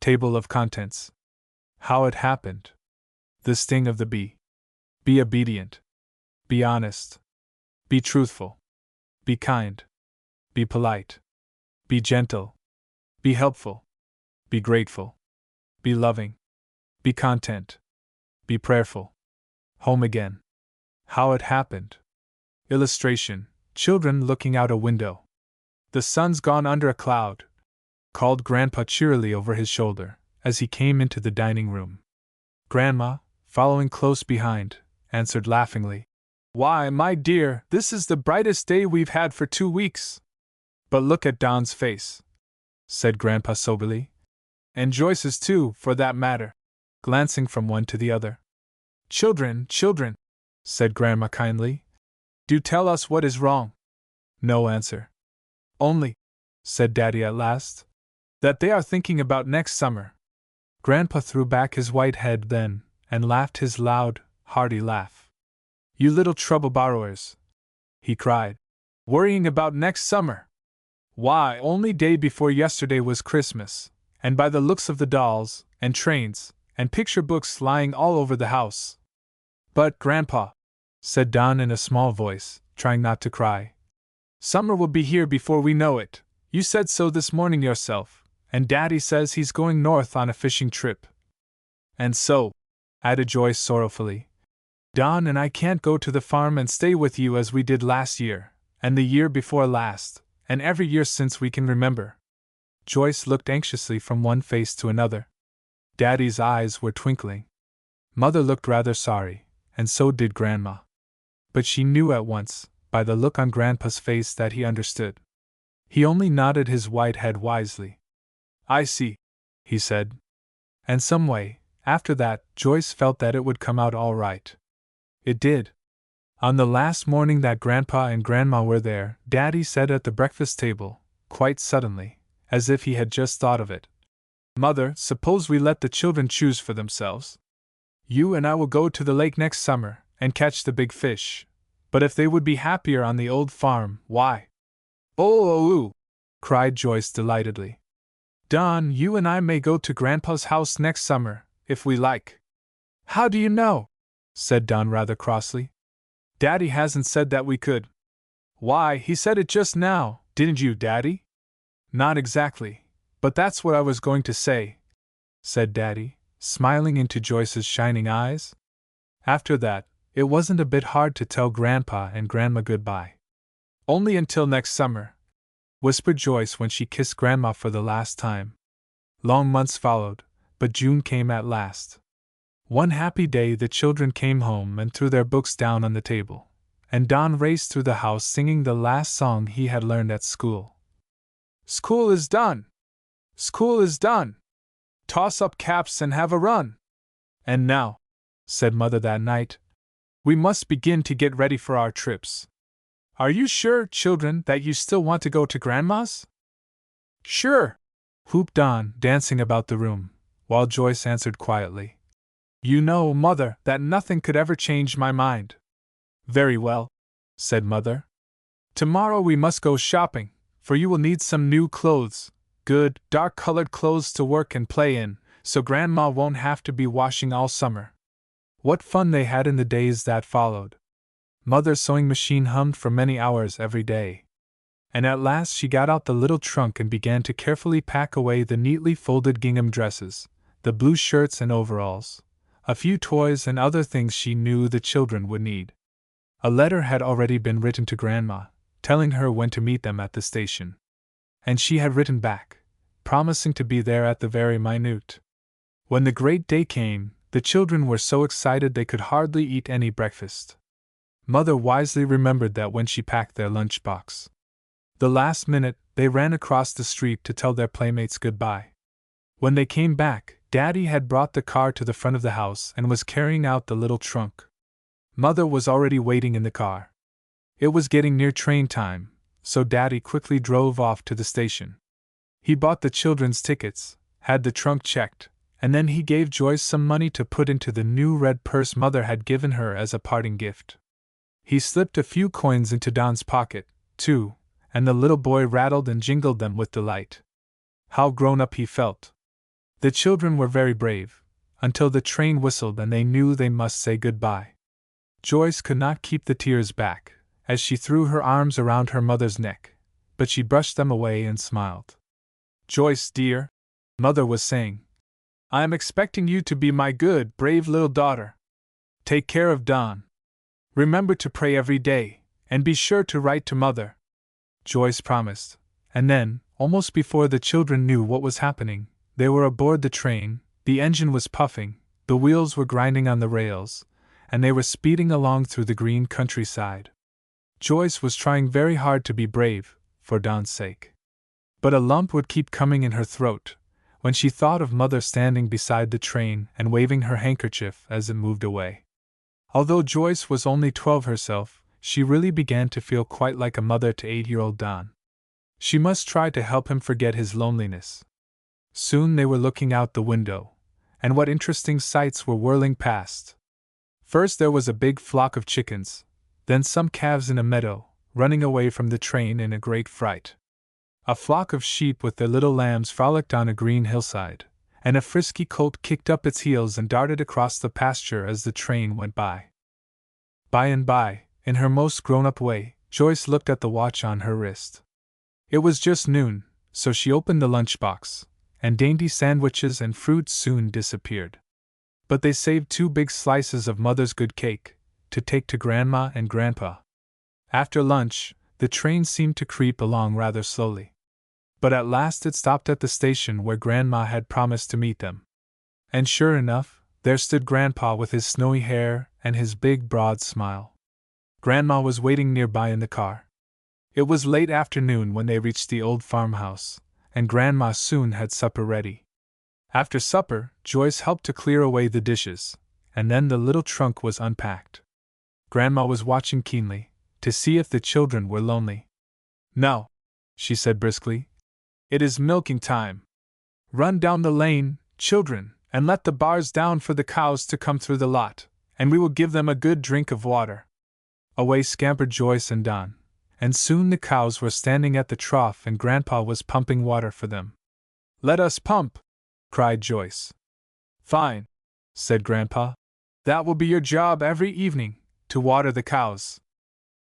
Table of contents. How it happened. The sting of the bee. Be obedient. Be honest. Be truthful. Be kind. Be polite. Be gentle. Be helpful. Be grateful. Be loving. Be content. Be prayerful. Home again. How it happened. Illustration: children looking out a window. The sun's gone under a cloud, called Grandpa cheerily over his shoulder, as he came into the dining room. Grandma, following close behind, answered laughingly, "Why, my dear, this is the brightest day we've had for 2 weeks. But look at Don's face," said Grandpa soberly. "And Joyce's too, for that matter," glancing from one to the other. "Children, children," said Grandma kindly, "do tell us what is wrong." No answer. "Only," said Daddy at last, "that they are thinking about next summer." Grandpa threw back his white head then, and laughed his loud, hearty laugh. "You little trouble borrowers," he cried. "Worrying about next summer! Why, only day before yesterday was Christmas, and by the looks of the dolls, and trains, and picture books lying all over the house." "But, Grandpa," said Don in a small voice, trying not to cry, "summer will be here before we know it. You said so this morning yourself, and Daddy says he's going north on a fishing trip." "And so," added Joyce sorrowfully, "Don and I can't go to the farm and stay with you as we did last year, and the year before last, and every year since we can remember." Joyce looked anxiously from one face to another. Daddy's eyes were twinkling. Mother looked rather sorry, and so did Grandma. But she knew at once, by the look on Grandpa's face, that he understood. He only nodded his white head wisely. "I see," he said. And some way, after that, Joyce felt that it would come out all right. It did. On the last morning that Grandpa and Grandma were there, Daddy said at the breakfast table, quite suddenly, as if he had just thought of it, "Mother, suppose we let the children choose for themselves? You and I will go to the lake next summer, and catch the big fish. But if they would be happier on the old farm, why—" "Oh!" cried Joyce delightedly. "Don, you and I may go to Grandpa's house next summer, if we like." "How do you know?" said Don rather crossly. "Daddy hasn't said that we could." "Why, he said it just now, didn't you, Daddy?" "Not exactly, but that's what I was going to say," said Daddy, smiling into Joyce's shining eyes. After that, it wasn't a bit hard to tell Grandpa and Grandma goodbye. "Only until next summer," whispered Joyce when she kissed Grandma for the last time. Long months followed, but June came at last. One happy day the children came home and threw their books down on the table, and Don raced through the house singing the last song he had learned at school. "School is done! School is done! Toss up caps and have a run! And now," said Mother that night, "we must begin to get ready for our trips. Are you sure, children, that you still want to go to Grandma's?" "Sure!" whooped Don, dancing about the room, while Joyce answered quietly, "You know, Mother, that nothing could ever change my mind." "Very well," said Mother. "Tomorrow we must go shopping, for you will need some new clothes, good, dark-colored clothes to work and play in, so Grandma won't have to be washing all summer." What fun they had in the days that followed! Mother's sewing machine hummed for many hours every day. And at last she got out the little trunk and began to carefully pack away the neatly folded gingham dresses, the blue shirts and overalls, a few toys and other things she knew the children would need. A letter had already been written to Grandma, telling her when to meet them at the station. And she had written back, promising to be there at the very minute. When the great day came, the children were so excited they could hardly eat any breakfast. Mother wisely remembered that when she packed their lunchbox. The last minute, they ran across the street to tell their playmates goodbye. When they came back, Daddy had brought the car to the front of the house and was carrying out the little trunk. Mother was already waiting in the car. It was getting near train time, so Daddy quickly drove off to the station. He bought the children's tickets, had the trunk checked, and then he gave Joyce some money to put into the new red purse Mother had given her as a parting gift. He slipped a few coins into Don's pocket, too, and the little boy rattled and jingled them with delight. How grown up he felt! The children were very brave, until the train whistled and they knew they must say goodbye. Joyce could not keep the tears back, as she threw her arms around her mother's neck, but she brushed them away and smiled. "Joyce, dear," Mother was saying, "I am expecting you to be my good, brave little daughter. Take care of Don. Remember to pray every day, and be sure to write to Mother." Joyce promised, and then, almost before the children knew what was happening, they were aboard the train. The engine was puffing, the wheels were grinding on the rails, and they were speeding along through the green countryside. Joyce was trying very hard to be brave, for Don's sake. But a lump would keep coming in her throat when she thought of Mother standing beside the train and waving her handkerchief as it moved away. Although Joyce was only 12 herself, she really began to feel quite like a mother to 8-year-old Don. She must try to help him forget his loneliness. Soon they were looking out the window, and what interesting sights were whirling past. First there was a big flock of chickens, then some calves in a meadow, running away from the train in a great fright. A flock of sheep with their little lambs frolicked on a green hillside, and a frisky colt kicked up its heels and darted across the pasture as the train went by. By and by, in her most grown-up way, Joyce looked at the watch on her wrist. It was just noon, so she opened the lunchbox, and dainty sandwiches and fruit soon disappeared. But they saved 2 big slices of Mother's good cake, to take to Grandma and Grandpa. After lunch, the train seemed to creep along rather slowly. But at last it stopped at the station where Grandma had promised to meet them. And sure enough, there stood Grandpa with his snowy hair and his big broad smile. Grandma was waiting nearby in the car. It was late afternoon when they reached the old farmhouse, and Grandma soon had supper ready. After supper, Joyce helped to clear away the dishes, and then the little trunk was unpacked. Grandma was watching keenly, to see if the children were lonely. "No," she said briskly. "It is milking time. Run down the lane, children, and let the bars down for the cows to come through the lot, and we will give them a good drink of water." Away scampered Joyce and Don, and soon the cows were standing at the trough and Grandpa was pumping water for them. "Let us pump!" cried Joyce. "Fine," said Grandpa. "That will be your job every evening, to water the cows."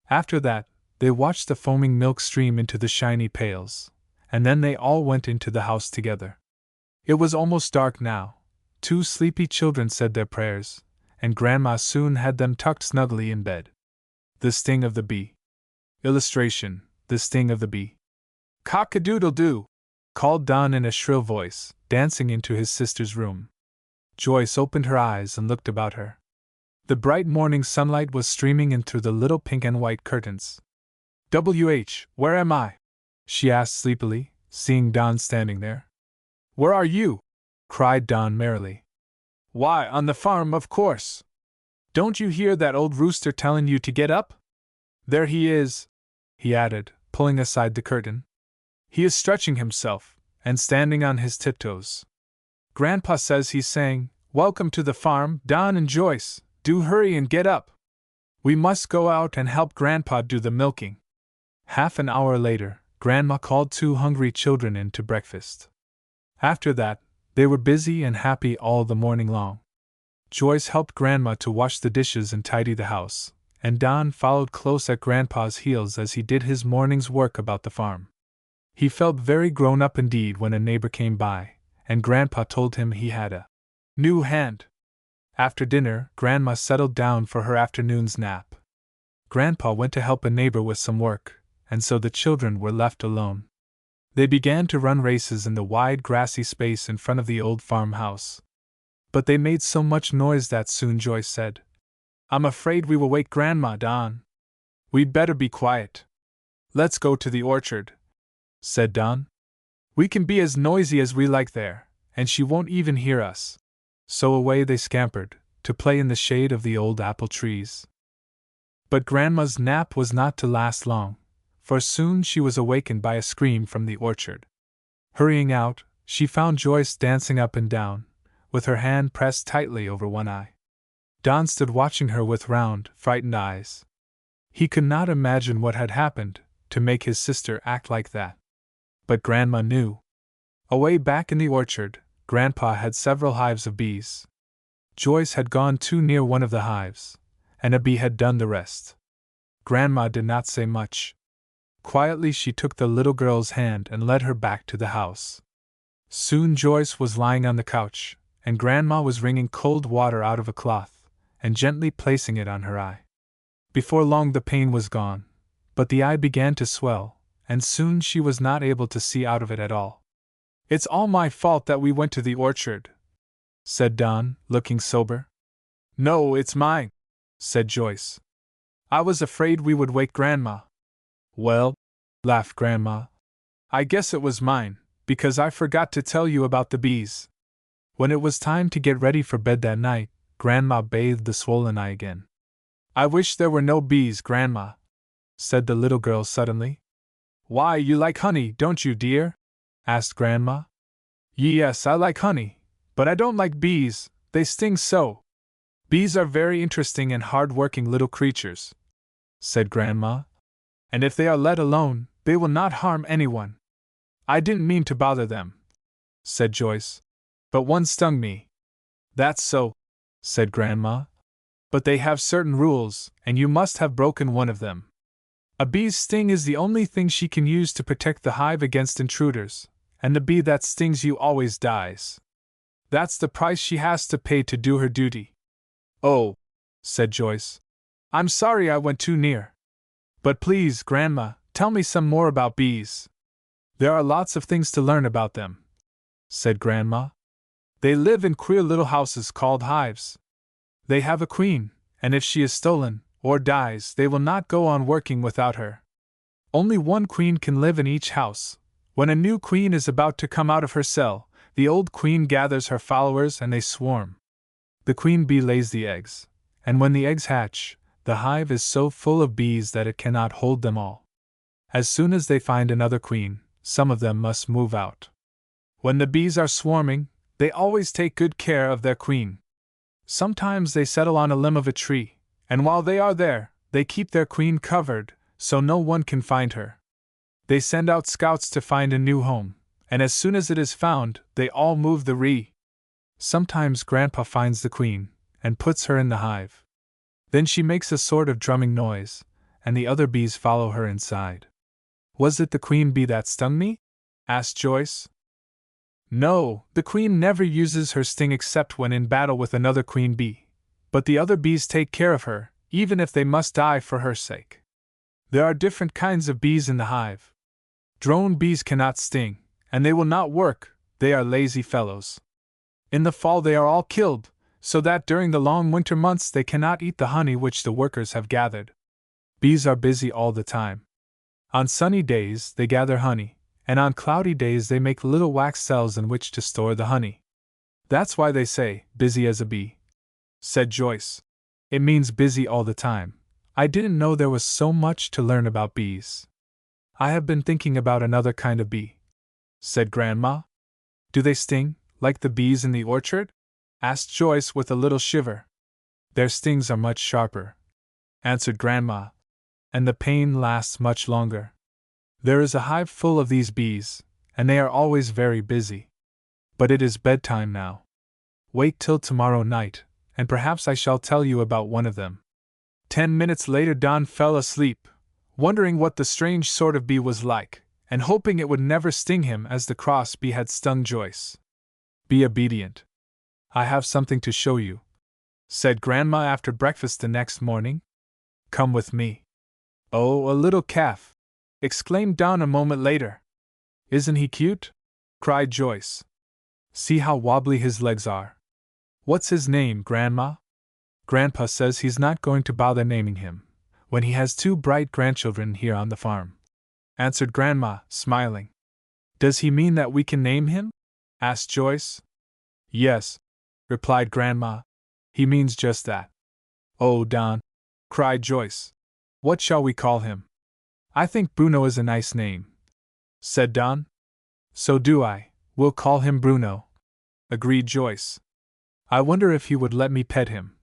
After that, they watched the foaming milk stream into the shiny pails, and then they all went into the house together. It was almost dark now. 2 sleepy children said their prayers, and Grandma soon had them tucked snugly in bed. The Sting of the Bee. Illustration: The Sting of the Bee. "Cock-a-doodle-doo!" called Don in a shrill voice, dancing into his sister's room. Joyce opened her eyes and looked about her. The bright morning sunlight was streaming in through the little pink and white curtains. "WH, where am I?" she asked sleepily, seeing Don standing there. "Where are you?" cried Don merrily. "Why, on the farm, of course. Don't you hear that old rooster telling you to get up? There he is," he added, pulling aside the curtain. "He is stretching himself, and standing on his tiptoes. Grandpa says he's saying, 'Welcome to the farm, Don and Joyce. Do hurry and get up. We must go out and help Grandpa do the milking.'" Half an hour later, Grandma called 2 hungry children in to breakfast. After that, they were busy and happy all the morning long. Joyce helped Grandma to wash the dishes and tidy the house, and Don followed close at Grandpa's heels as he did his morning's work about the farm. He felt very grown up indeed when a neighbor came by, and Grandpa told him he had a new hand. After dinner, Grandma settled down for her afternoon's nap. Grandpa went to help a neighbor with some work, and so the children were left alone. They began to run races in the wide grassy space in front of the old farmhouse. But they made so much noise that soon Joyce said, "I'm afraid we will wake Grandma, Don. We'd better be quiet." "Let's go to the orchard," said Don. "We can be as noisy as we like there, and she won't even hear us." So away they scampered, to play in the shade of the old apple trees. But Grandma's nap was not to last long, for soon she was awakened by a scream from the orchard. Hurrying out, she found Joyce dancing up and down, with her hand pressed tightly over one eye. Don stood watching her with round, frightened eyes. He could not imagine what had happened to make his sister act like that. But Grandma knew. Away back in the orchard, Grandpa had several hives of bees. Joyce had gone too near one of the hives, and a bee had done the rest. Grandma did not say much. Quietly she took the little girl's hand and led her back to the house. Soon Joyce was lying on the couch, and Grandma was wringing cold water out of a cloth, and gently placing it on her eye. Before long the pain was gone, but the eye began to swell, and soon she was not able to see out of it at all. "It's all my fault that we went to the orchard," said Don, looking sober. "No, it's mine," said Joyce. "I was afraid we would wake Grandma." "Well," laughed Grandma, "I guess it was mine, because I forgot to tell you about the bees." When it was time to get ready for bed that night, Grandma bathed the swollen eye again. "I wish there were no bees, Grandma," said the little girl suddenly. "Why, you like honey, don't you, dear?" asked Grandma. "Yes, I like honey, but I don't like bees, they sting so." "Bees are very interesting and hard-working little creatures," said Grandma, "and if they are let alone, they will not harm anyone." "I didn't mean to bother them," said Joyce, "but one stung me." "That's so," said Grandma, "but they have certain rules, and you must have broken one of them. A bee's sting is the only thing she can use to protect the hive against intruders, and the bee that stings you always dies. That's the price she has to pay to do her duty." "Oh," said Joyce, "I'm sorry I went too near. But please, Grandma, tell me some more about bees." "There are lots of things to learn about them," said Grandma. "They live in queer little houses called hives. They have a queen, and if she is stolen, or dies, they will not go on working without her. Only one queen can live in each house. When a new queen is about to come out of her cell, the old queen gathers her followers and they swarm. The queen bee lays the eggs, and when the eggs hatch, the hive is so full of bees that it cannot hold them all. As soon as they find another queen, some of them must move out. When the bees are swarming, they always take good care of their queen. Sometimes they settle on a limb of a tree, and while they are there, they keep their queen covered, so no one can find her. They send out scouts to find a new home, and as soon as it is found, they all move the ree. Sometimes Grandpa finds the queen, and puts her in the hive. Then she makes a sort of drumming noise, and the other bees follow her inside." "Was it the queen bee that stung me?" asked Joyce. "No, the queen never uses her sting except when in battle with another queen bee, but the other bees take care of her, even if they must die for her sake. There are different kinds of bees in the hive. Drone bees cannot sting, and they will not work, they are lazy fellows. In the fall they are all killed, so that during the long winter months they cannot eat the honey which the workers have gathered. Bees are busy all the time. On sunny days they gather honey, and on cloudy days they make little wax cells in which to store the honey. That's why they say, 'busy as a bee,'" said Joyce. "It means busy all the time. I didn't know there was so much to learn about bees." "I have been thinking about another kind of bee," said Grandma. "Do they sting, like the bees in the orchard?" asked Joyce with a little shiver. "Their stings are much sharper," answered Grandma, "and the pain lasts much longer. There is a hive full of these bees, and they are always very busy. But it is bedtime now. Wait till tomorrow night, and perhaps I shall tell you about one of them." 10 minutes later Don fell asleep, wondering what the strange sort of bee was like, and hoping it would never sting him as the cross bee had stung Joyce. "Be obedient. I have something to show you," said Grandma after breakfast the next morning. "Come with me." "Oh, a little calf!" exclaimed Don a moment later. "Isn't he cute?" cried Joyce. "See how wobbly his legs are. What's his name, Grandma?" "Grandpa says he's not going to bother naming him, when he has 2 bright grandchildren here on the farm," answered Grandma, smiling. "Does he mean that we can name him?" asked Joyce. "Yes," replied Grandma, "he means just that." "Oh, Don," cried Joyce, "what shall we call him?" "I think Bruno is a nice name," said Don. "So do I, we'll call him Bruno," agreed Joyce. "I wonder if he would let me pet him,"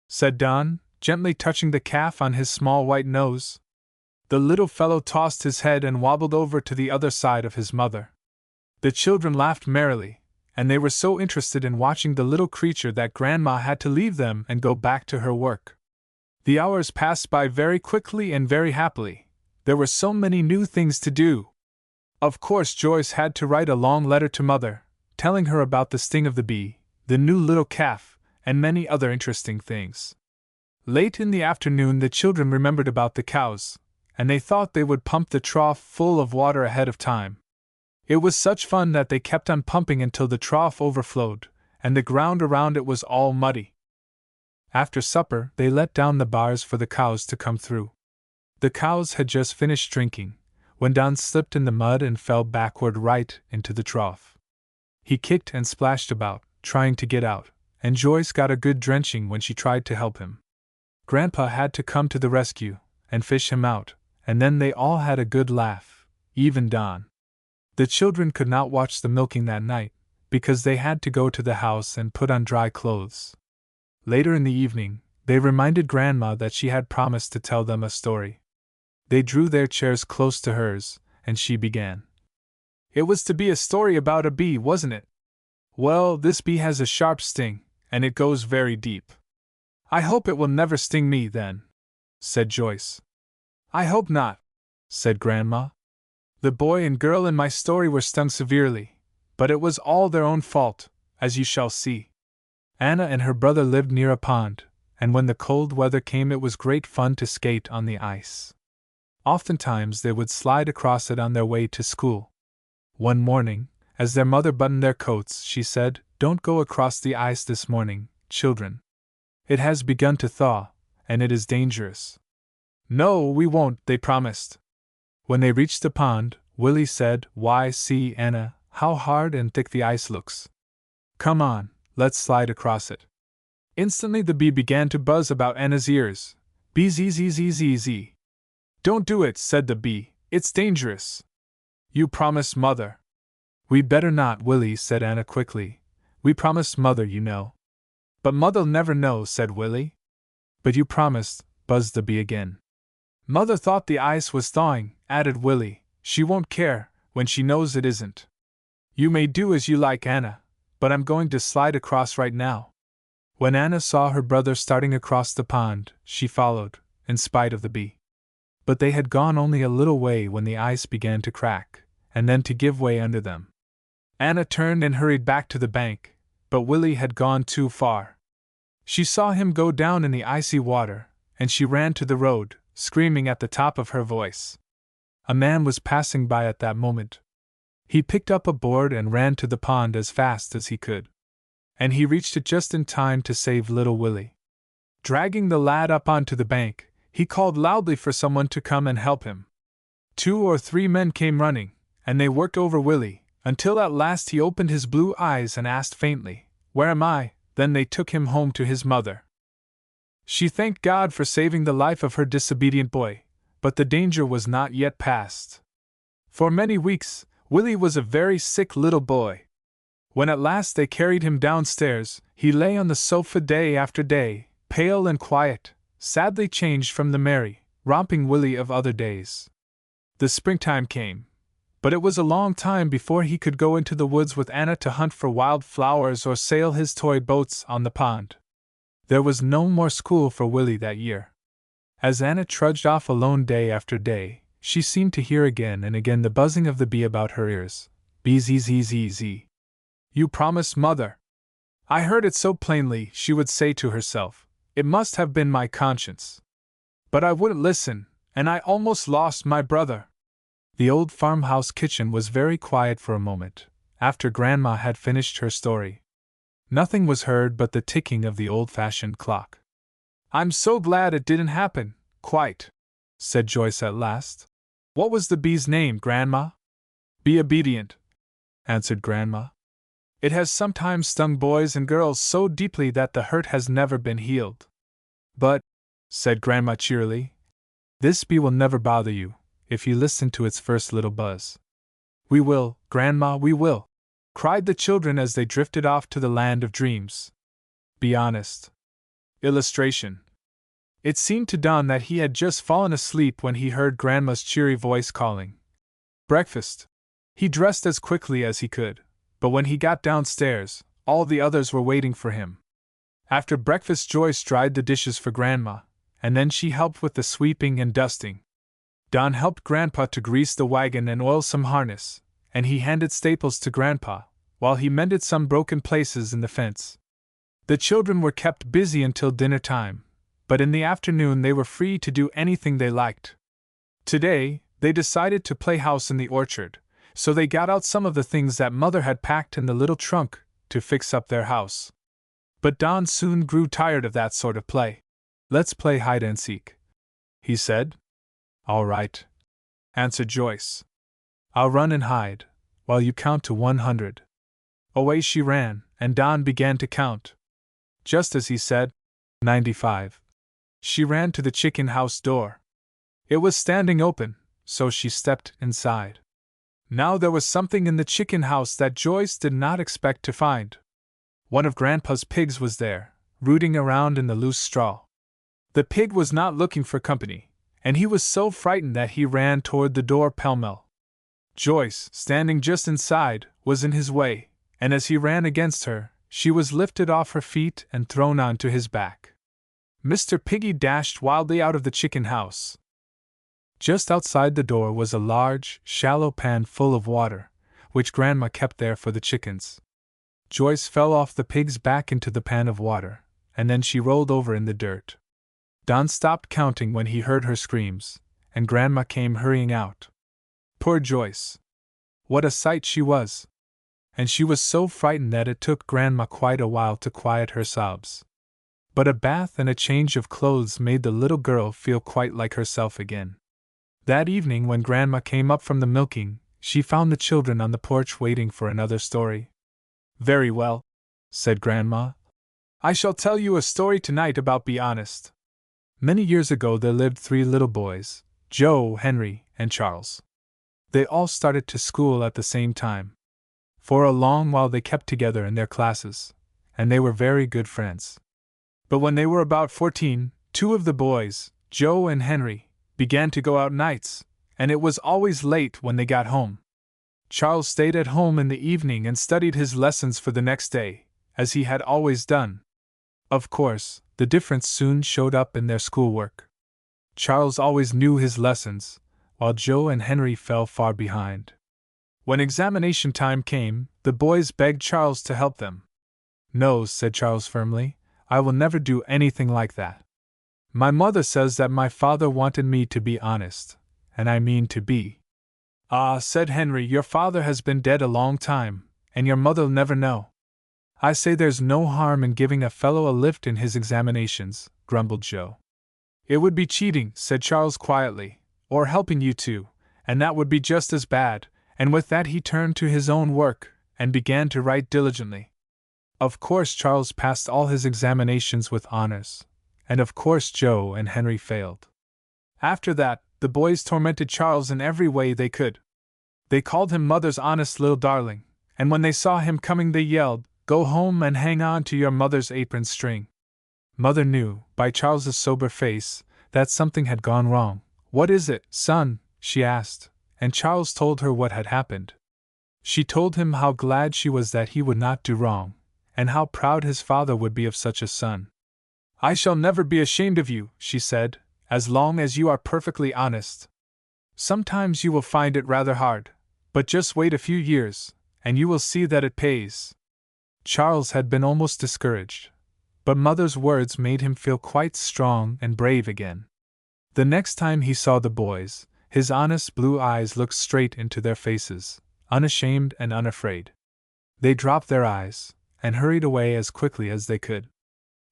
said Don, gently touching the calf on his small white nose. The little fellow tossed his head and wobbled over to the other side of his mother. The children laughed merrily, and they were so interested in watching the little creature that Grandma had to leave them and go back to her work. The hours passed by very quickly and very happily. There were so many new things to do. Of course, Joyce had to write a long letter to Mother, telling her about the sting of the bee, the new little calf, and many other interesting things. Late in the afternoon, the children remembered about the cows, and they thought they would pump the trough full of water ahead of time. It was such fun that they kept on pumping until the trough overflowed, and the ground around it was all muddy. After supper, they let down the bars for the cows to come through. The cows had just finished drinking, when Don slipped in the mud and fell backward right into the trough. He kicked and splashed about, trying to get out, and Joyce got a good drenching when she tried to help him. Grandpa had to come to the rescue and fish him out, and then they all had a good laugh, even Don. The children could not watch the milking that night, because they had to go to the house and put on dry clothes. Later in the evening, they reminded Grandma that she had promised to tell them a story. They drew their chairs close to hers, and she began. It was to be a story about a bee, wasn't it? Well, this bee has a sharp sting, and it goes very deep. I hope it will never sting me, then, said Joyce. I hope not, said Grandma. The boy and girl in my story were stung severely, but it was all their own fault, as you shall see. Anna and her brother lived near a pond, and when the cold weather came it was great fun to skate on the ice. Oftentimes they would slide across it on their way to school. One morning, as their mother buttoned their coats, she said, "Don't go across the ice this morning, children. It has begun to thaw, and it is dangerous." "No, we won't," they promised. When they reached the pond, Willie said, "Why, see, Anna, how hard and thick the ice looks. Come on, let's slide across it." Instantly the bee began to buzz about Anna's ears. "Bee zee zee zee zee zee." "Don't do it," said the bee, "it's dangerous." "You promised Mother." "We'd better not, Willie," said Anna quickly. "We promised Mother, you know." "But Mother'll never know," said Willie. "But you promised," buzzed the bee again. "Mother thought the ice was thawing," added Willie. "She won't care, when she knows it isn't." "You may do as you like, Anna, but I'm going to slide across right now." When Anna saw her brother starting across the pond, she followed, in spite of the bee. But they had gone only a little way when the ice began to crack, and then to give way under them. Anna turned and hurried back to the bank, but Willie had gone too far. She saw him go down in the icy water, and she ran to the road, screaming at the top of her voice. A man was passing by at that moment. He picked up a board and ran to the pond as fast as he could. And he reached it just in time to save little Willie. Dragging the lad up onto the bank, he called loudly for someone to come and help him. 2 or 3 men came running, and they worked over Willie, until at last he opened his blue eyes and asked faintly, "Where am I?" Then they took him home to his mother. She thanked God for saving the life of her disobedient boy, but the danger was not yet past. For many weeks, Willie was a very sick little boy. When at last they carried him downstairs, he lay on the sofa day after day, pale and quiet, sadly changed from the merry, romping Willie of other days. The springtime came, but it was a long time before he could go into the woods with Anna to hunt for wild flowers or sail his toy boats on the pond. There was no more school for Willie that year. As Anna trudged off alone day after day, she seemed to hear again and again the buzzing of the bee about her ears. "Bee zee zee zee zee. You promised Mother." "I heard it so plainly," she would say to herself. "It must have been my conscience. But I wouldn't listen, and I almost lost my brother." The old farmhouse kitchen was very quiet for a moment, after Grandma had finished her story. Nothing was heard but the ticking of the old-fashioned clock. "I'm so glad it didn't happen, quite," said Joyce at last. "What was the bee's name, Grandma?" "Be Obedient," answered Grandma. "It has sometimes stung boys and girls so deeply that the hurt has never been healed. But," said Grandma cheerily, "this bee will never bother you, if you listen to its first little buzz." "We will, Grandma, we will," cried the children as they drifted off to the land of dreams. Be honest. Illustration. It seemed to Don that he had just fallen asleep when he heard Grandma's cheery voice calling, "Breakfast." He dressed as quickly as he could, But when he got downstairs, all the others were waiting for him. After breakfast, Joyce dried the dishes for Grandma, and then she helped with the sweeping and dusting. Don helped Grandpa to grease the wagon and oil some harness, and he handed staples to Grandpa, while he mended some broken places in the fence. The children were kept busy until dinner time, but in the afternoon they were free to do anything they liked. Today, they decided to play house in the orchard, so they got out some of the things that Mother had packed in the little trunk to fix up their house. But Don soon grew tired of that sort of play. "Let's play hide and seek," he said. "All right," answered Joyce. "I'll run and hide, while you count to 100. Away she ran, and Don began to count. Just as he said, 95. She ran to the chicken house door. It was standing open, so she stepped inside. Now there was something in the chicken house that Joyce did not expect to find. One of Grandpa's pigs was there, rooting around in the loose straw. The pig was not looking for company, and he was so frightened that he ran toward the door pell-mell. Joyce, standing just inside, was in his way, and as he ran against her, she was lifted off her feet and thrown onto his back. Mr. Piggy dashed wildly out of the chicken house. Just outside the door was a large, shallow pan full of water, which Grandma kept there for the chickens. Joyce fell off the pig's back into the pan of water, and then she rolled over in the dirt. Don stopped counting when he heard her screams, and Grandma came hurrying out. Poor Joyce! What a sight she was! And she was so frightened that it took Grandma quite a while to quiet her sobs. But a bath and a change of clothes made the little girl feel quite like herself again. That evening, when Grandma came up from the milking, she found the children on the porch waiting for another story. "Very well," said Grandma. "I shall tell you a story tonight about Be Honest." Many years ago there lived 3 little boys, Joe, Henry, and Charles. They all started to school at the same time. For a long while they kept together in their classes, and they were very good friends. But when they were about 14, 2 of the boys, Joe and Henry, began to go out nights, and it was always late when they got home. Charles stayed at home in the evening and studied his lessons for the next day, as he had always done. Of course, the difference soon showed up in their schoolwork. Charles always knew his lessons, while Joe and Henry fell far behind. When examination time came, the boys begged Charles to help them. "No," said Charles firmly, "I will never do anything like that. My mother says that my father wanted me to be honest, and I mean to be." "Ah," said Henry, "your father has been dead a long time, and your mother'll never know." "I say there's no harm in giving a fellow a lift in his examinations," grumbled Joe. "It would be cheating," said Charles quietly, "or helping you two, and that would be just as bad," and with that he turned to his own work, and began to write diligently. Of course Charles passed all his examinations with honors, and of course Joe and Henry failed. After that, the boys tormented Charles in every way they could. They called him Mother's honest little darling, and when they saw him coming they yelled, "Go home and hang on to your mother's apron string." Mother knew, by Charles's sober face, that something had gone wrong. "What is it, son?" she asked, and Charles told her what had happened. She told him how glad she was that he would not do wrong, and how proud his father would be of such a son. "I shall never be ashamed of you," she said, "as long as you are perfectly honest. Sometimes you will find it rather hard, but just wait a few years, and you will see that it pays." Charles had been almost discouraged, but Mother's words made him feel quite strong and brave again. The next time he saw the boys, his honest blue eyes looked straight into their faces, unashamed and unafraid. They dropped their eyes, and hurried away as quickly as they could.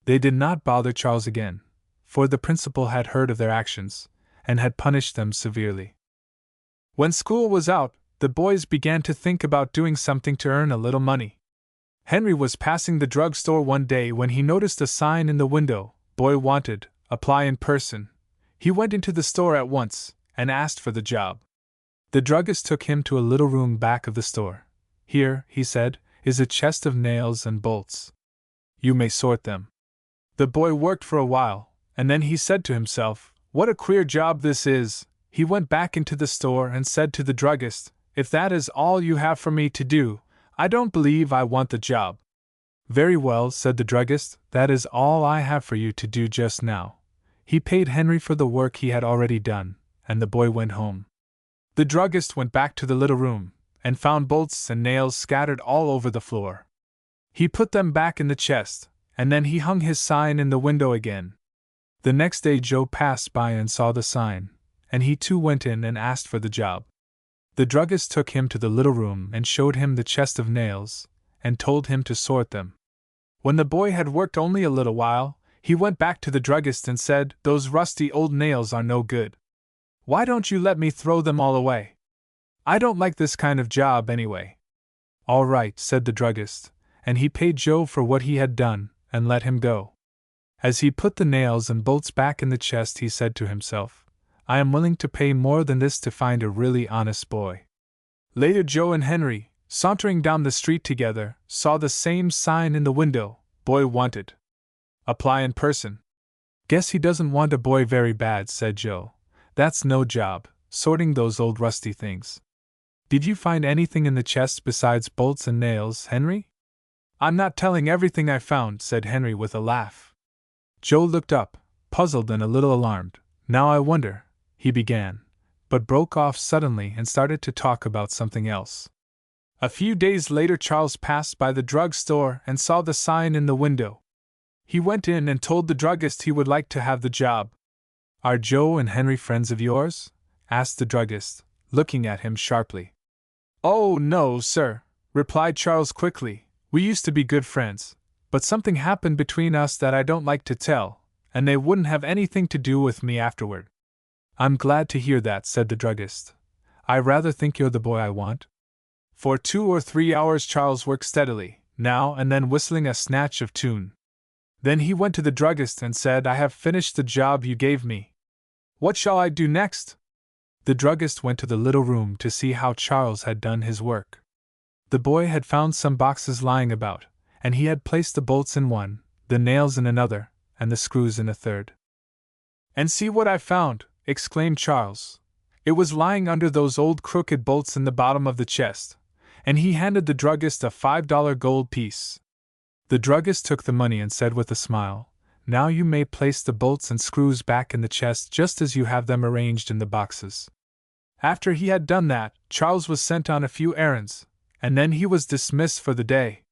They did not bother Charles again, for the principal had heard of their actions, and had punished them severely. When school was out, the boys began to think about doing something to earn a little money. Henry was passing the drugstore one day when he noticed a sign in the window, "Boy wanted, apply in person." He went into the store at once, and asked for the job. The druggist took him to a little room back of the store. "Here," he said, "is a chest of nails and bolts. You may sort them." The boy worked for a while, and then he said to himself, "What a queer job this is." He went back into the store and said to the druggist, "If that is all you have for me to do, I don't believe I want the job." "Very well," said the druggist, "that is all I have for you to do just now." He paid Henry for the work he had already done, and the boy went home. The druggist went back to the little room, and found bolts and nails scattered all over the floor. He put them back in the chest, and then he hung his sign in the window again. The next day Joe passed by and saw the sign, and he too went in and asked for the job. The druggist took him to the little room and showed him the chest of nails, and told him to sort them. When the boy had worked only a little while, he went back to the druggist and said, "Those rusty old nails are no good. Why don't you let me throw them all away? I don't like this kind of job anyway." "All right," said the druggist, and he paid Joe for what he had done, and let him go. As he put the nails and bolts back in the chest, he said to himself, "I am willing to pay more than this to find a really honest boy." Later Joe and Henry, sauntering down the street together, saw the same sign in the window, "Boy wanted. Apply in person." "Guess he doesn't want a boy very bad," said Joe. "That's no job, sorting those old rusty things." "Did you find anything in the chest besides bolts and nails, Henry?" "I'm not telling everything I found," said Henry with a laugh. Joe looked up, puzzled and a little alarmed. "Now I wonder," he began, but broke off suddenly and started to talk about something else. A few days later Charles passed by the drug store and saw the sign in the window. He went in and told the druggist he would like to have the job. "Are Joe and Henry friends of yours?" asked the druggist, looking at him sharply. "Oh, no, sir," replied Charles quickly. "We used to be good friends, but something happened between us that I don't like to tell, and they wouldn't have anything to do with me afterward." "I'm glad to hear that," said the druggist. "I rather think you're the boy I want." For 2 or 3 hours Charles worked steadily, now and then whistling a snatch of tune. Then he went to the druggist and said, "I have finished the job you gave me. What shall I do next?" The druggist went to the little room to see how Charles had done his work. The boy had found some boxes lying about, and he had placed the bolts in one, the nails in another, and the screws in a third. "And see what I found!" exclaimed Charles. "It was lying under those old crooked bolts in the bottom of the chest," and he handed the druggist a $5 gold piece. The druggist took the money and said with a smile, "Now you may place the bolts and screws back in the chest just as you have them arranged in the boxes." After he had done that, Charles was sent on a few errands, and then he was dismissed for the day.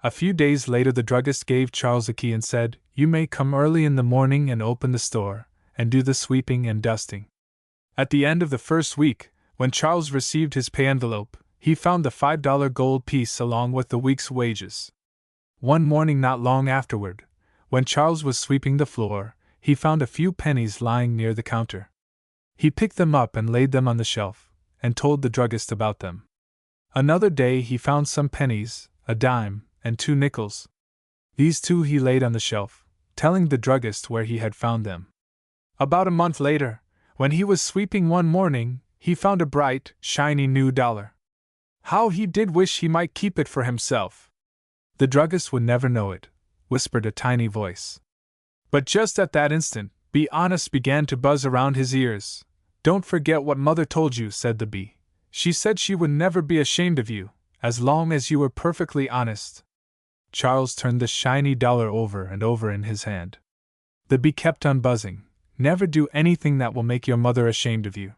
A few days later the druggist gave Charles a key and said, "You may come early in the morning and open the store, and do the sweeping and dusting." At the end of the first week, when Charles received his pay envelope, he found the $5 gold piece along with the week's wages. One morning not long afterward, when Charles was sweeping the floor, he found a few pennies lying near the counter. He picked them up and laid them on the shelf, and told the druggist about them. Another day he found some pennies, a dime, and 2 nickels. These too he laid on the shelf, telling the druggist where he had found them. About a month later, when he was sweeping one morning, he found a bright, shiny new dollar. How he did wish he might keep it for himself! "The druggist would never know it," whispered a tiny voice. But just at that instant, "Be honest" began to buzz around his ears. "Don't forget what Mother told you," said the bee. "She said she would never be ashamed of you, as long as you were perfectly honest." Charles turned the shiny dollar over and over in his hand. The bee kept on buzzing. "Never do anything that will make your mother ashamed of you.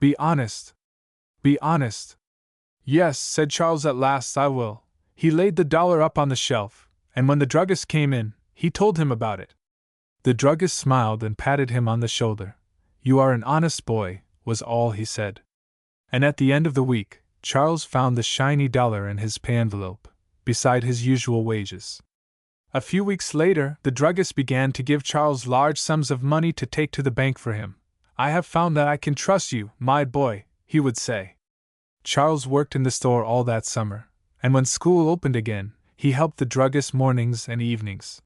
Be honest. Be honest." "Yes," said Charles at last, "I will." He laid the dollar up on the shelf, and when the druggist came in, he told him about it. The druggist smiled and patted him on the shoulder. "You are an honest boy," was all he said. And at the end of the week, Charles found the shiny dollar in his pay envelope, beside his usual wages. A few weeks later, the druggist began to give Charles large sums of money to take to the bank for him. "I have found that I can trust you, my boy," he would say. Charles worked in the store all that summer, and when school opened again, he helped the druggist mornings and evenings.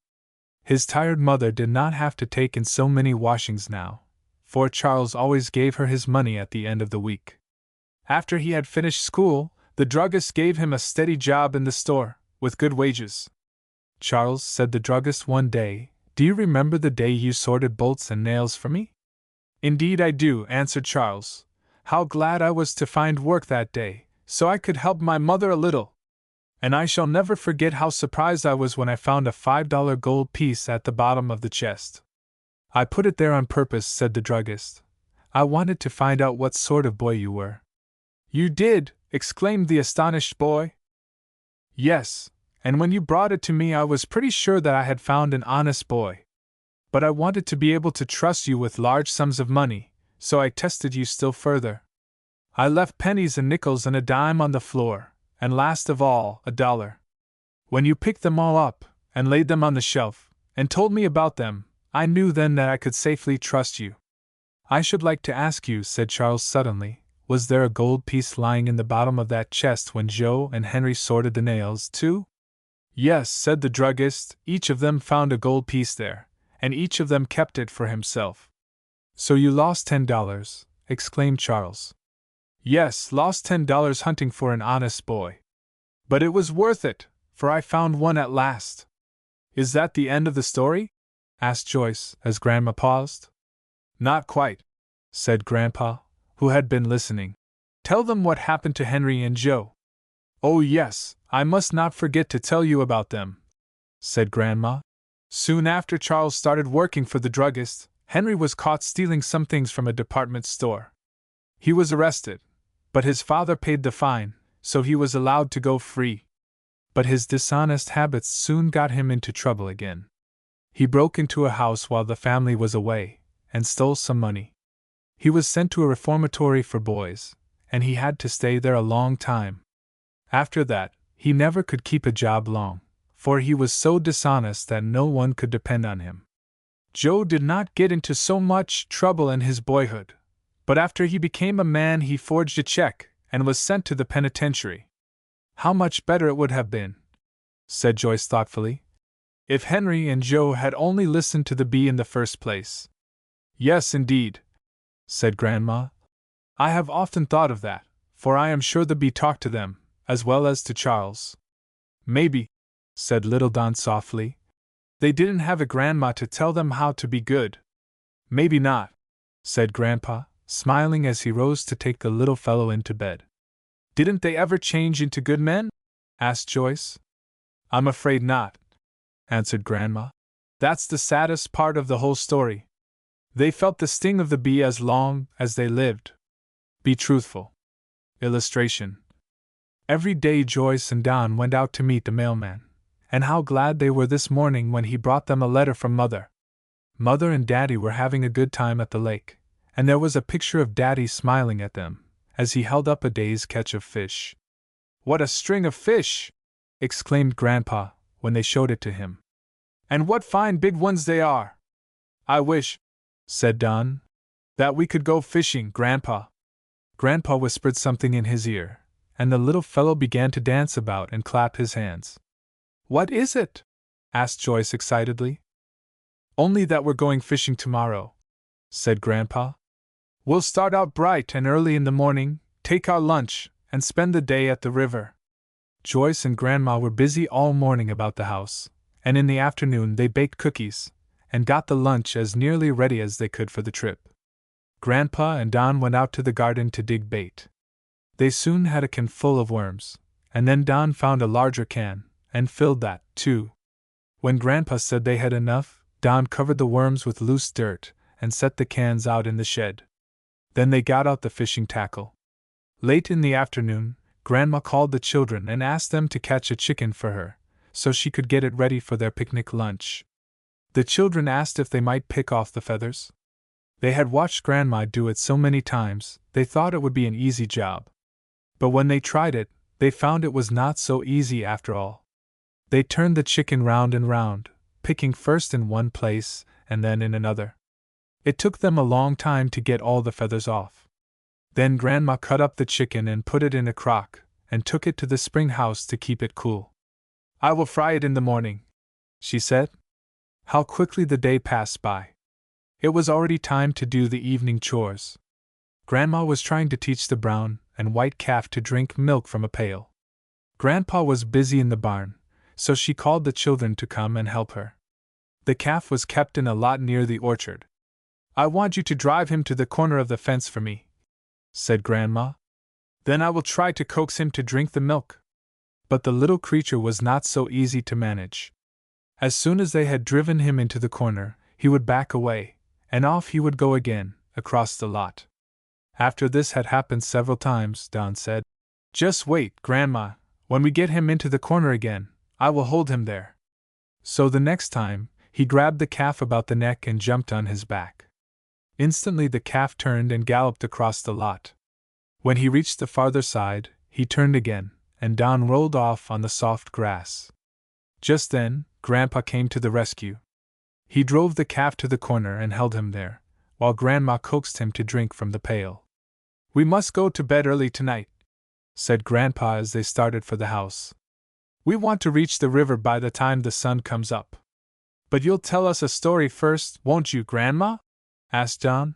His tired mother did not have to take in so many washings now, for Charles always gave her his money at the end of the week. After he had finished school, the druggist gave him a steady job in the store, with good wages. "Charles," said the druggist one day, "do you remember the day you sorted bolts and nails for me?" "Indeed I do," answered Charles. "How glad I was to find work that day, so I could help my mother a little." And I shall never forget how surprised I was when I found a $5 gold piece at the bottom of the chest. I put it there on purpose, said the druggist. I wanted to find out what sort of boy you were. You did? Exclaimed the astonished boy. Yes, and when you brought it to me I was pretty sure that I had found an honest boy. But I wanted to be able to trust you with large sums of money, so I tested you still further. I left pennies and nickels and a dime on the floor, and last of all, $1. When you picked them all up, and laid them on the shelf, and told me about them, I knew then that I could safely trust you. I should like to ask you, said Charles suddenly, was there a gold piece lying in the bottom of that chest when Joe and Henry sorted the nails, too? Yes, said the druggist, each of them found a gold piece there, and each of them kept it for himself. So you lost $10, exclaimed Charles. Yes, lost $10 hunting for an honest boy. But it was worth it, for I found one at last. Is that the end of the story? Asked Joyce, as Grandma paused. Not quite, said Grandpa, who had been listening. Tell them what happened to Henry and Joe. Oh yes, I must not forget to tell you about them, said Grandma. Soon after Charles started working for the druggist, Henry was caught stealing some things from a department store. He was arrested, but his father paid the fine, so he was allowed to go free. But his dishonest habits soon got him into trouble again. He broke into a house while the family was away, and stole some money. He was sent to a reformatory for boys, and he had to stay there a long time. After that, he never could keep a job long, for he was so dishonest that no one could depend on him. Joe did not get into so much trouble in his boyhood, but after he became a man he forged a check and was sent to the penitentiary. How much better it would have been, said Joyce thoughtfully, if Henry and Joe had only listened to the bee in the first place. Yes, indeed, said Grandma. I have often thought of that, for I am sure the bee talked to them, as well as to Charles. Maybe, said little Don softly, they didn't have a grandma to tell them how to be good. Maybe not, said Grandpa, smiling as he rose to take the little fellow into bed. Didn't they ever change into good men? Asked Joyce. I'm afraid not, answered Grandma. That's the saddest part of the whole story. They felt the sting of the bee as long as they lived. Be truthful. Illustration. Every day Joyce and Don went out to meet the mailman, and how glad they were this morning when he brought them a letter from Mother. Mother and Daddy were having a good time at the lake, and there was a picture of Daddy smiling at them, as he held up a day's catch of fish. What a string of fish! Exclaimed Grandpa, when they showed it to him. And what fine big ones they are! I wish, said Don, that we could go fishing, Grandpa. Grandpa whispered something in his ear, and the little fellow began to dance about and clap his hands. What is it? Asked Joyce excitedly. Only that we're going fishing tomorrow, said Grandpa. We'll start out bright and early in the morning, take our lunch, and spend the day at the river. Joyce and Grandma were busy all morning about the house, and in the afternoon they baked cookies, and got the lunch as nearly ready as they could for the trip. Grandpa and Don went out to the garden to dig bait. They soon had a can full of worms, and then Don found a larger can, and filled that, too. When Grandpa said they had enough, Don covered the worms with loose dirt, and set the cans out in the shed. Then they got out the fishing tackle. Late in the afternoon, Grandma called the children and asked them to catch a chicken for her, so she could get it ready for their picnic lunch. The children asked if they might pick off the feathers. They had watched Grandma do it so many times, they thought it would be an easy job. But when they tried it, they found it was not so easy after all. They turned the chicken round and round, picking first in one place and then in another. It took them a long time to get all the feathers off. Then Grandma cut up the chicken and put it in a crock, and took it to the spring house to keep it cool. I will fry it in the morning, she said. How quickly the day passed by. It was already time to do the evening chores. Grandma was trying to teach the brown and white calf to drink milk from a pail. Grandpa was busy in the barn, so she called the children to come and help her. The calf was kept in a lot near the orchard. I want you to drive him to the corner of the fence for me, said Grandma. Then I will try to coax him to drink the milk. But the little creature was not so easy to manage. As soon as they had driven him into the corner, he would back away, and off he would go again, across the lot. After this had happened several times, Don said, "Just wait, Grandma, when we get him into the corner again, I will hold him there." So the next time, he grabbed the calf about the neck and jumped on his back. Instantly the calf turned and galloped across the lot. When he reached the farther side, he turned again, and Don rolled off on the soft grass. Just then, Grandpa came to the rescue. He drove the calf to the corner and held him there, while Grandma coaxed him to drink from the pail. "We must go to bed early tonight," said Grandpa as they started for the house. "We want to reach the river by the time the sun comes up." "But you'll tell us a story first, won't you, Grandma?" asked Don.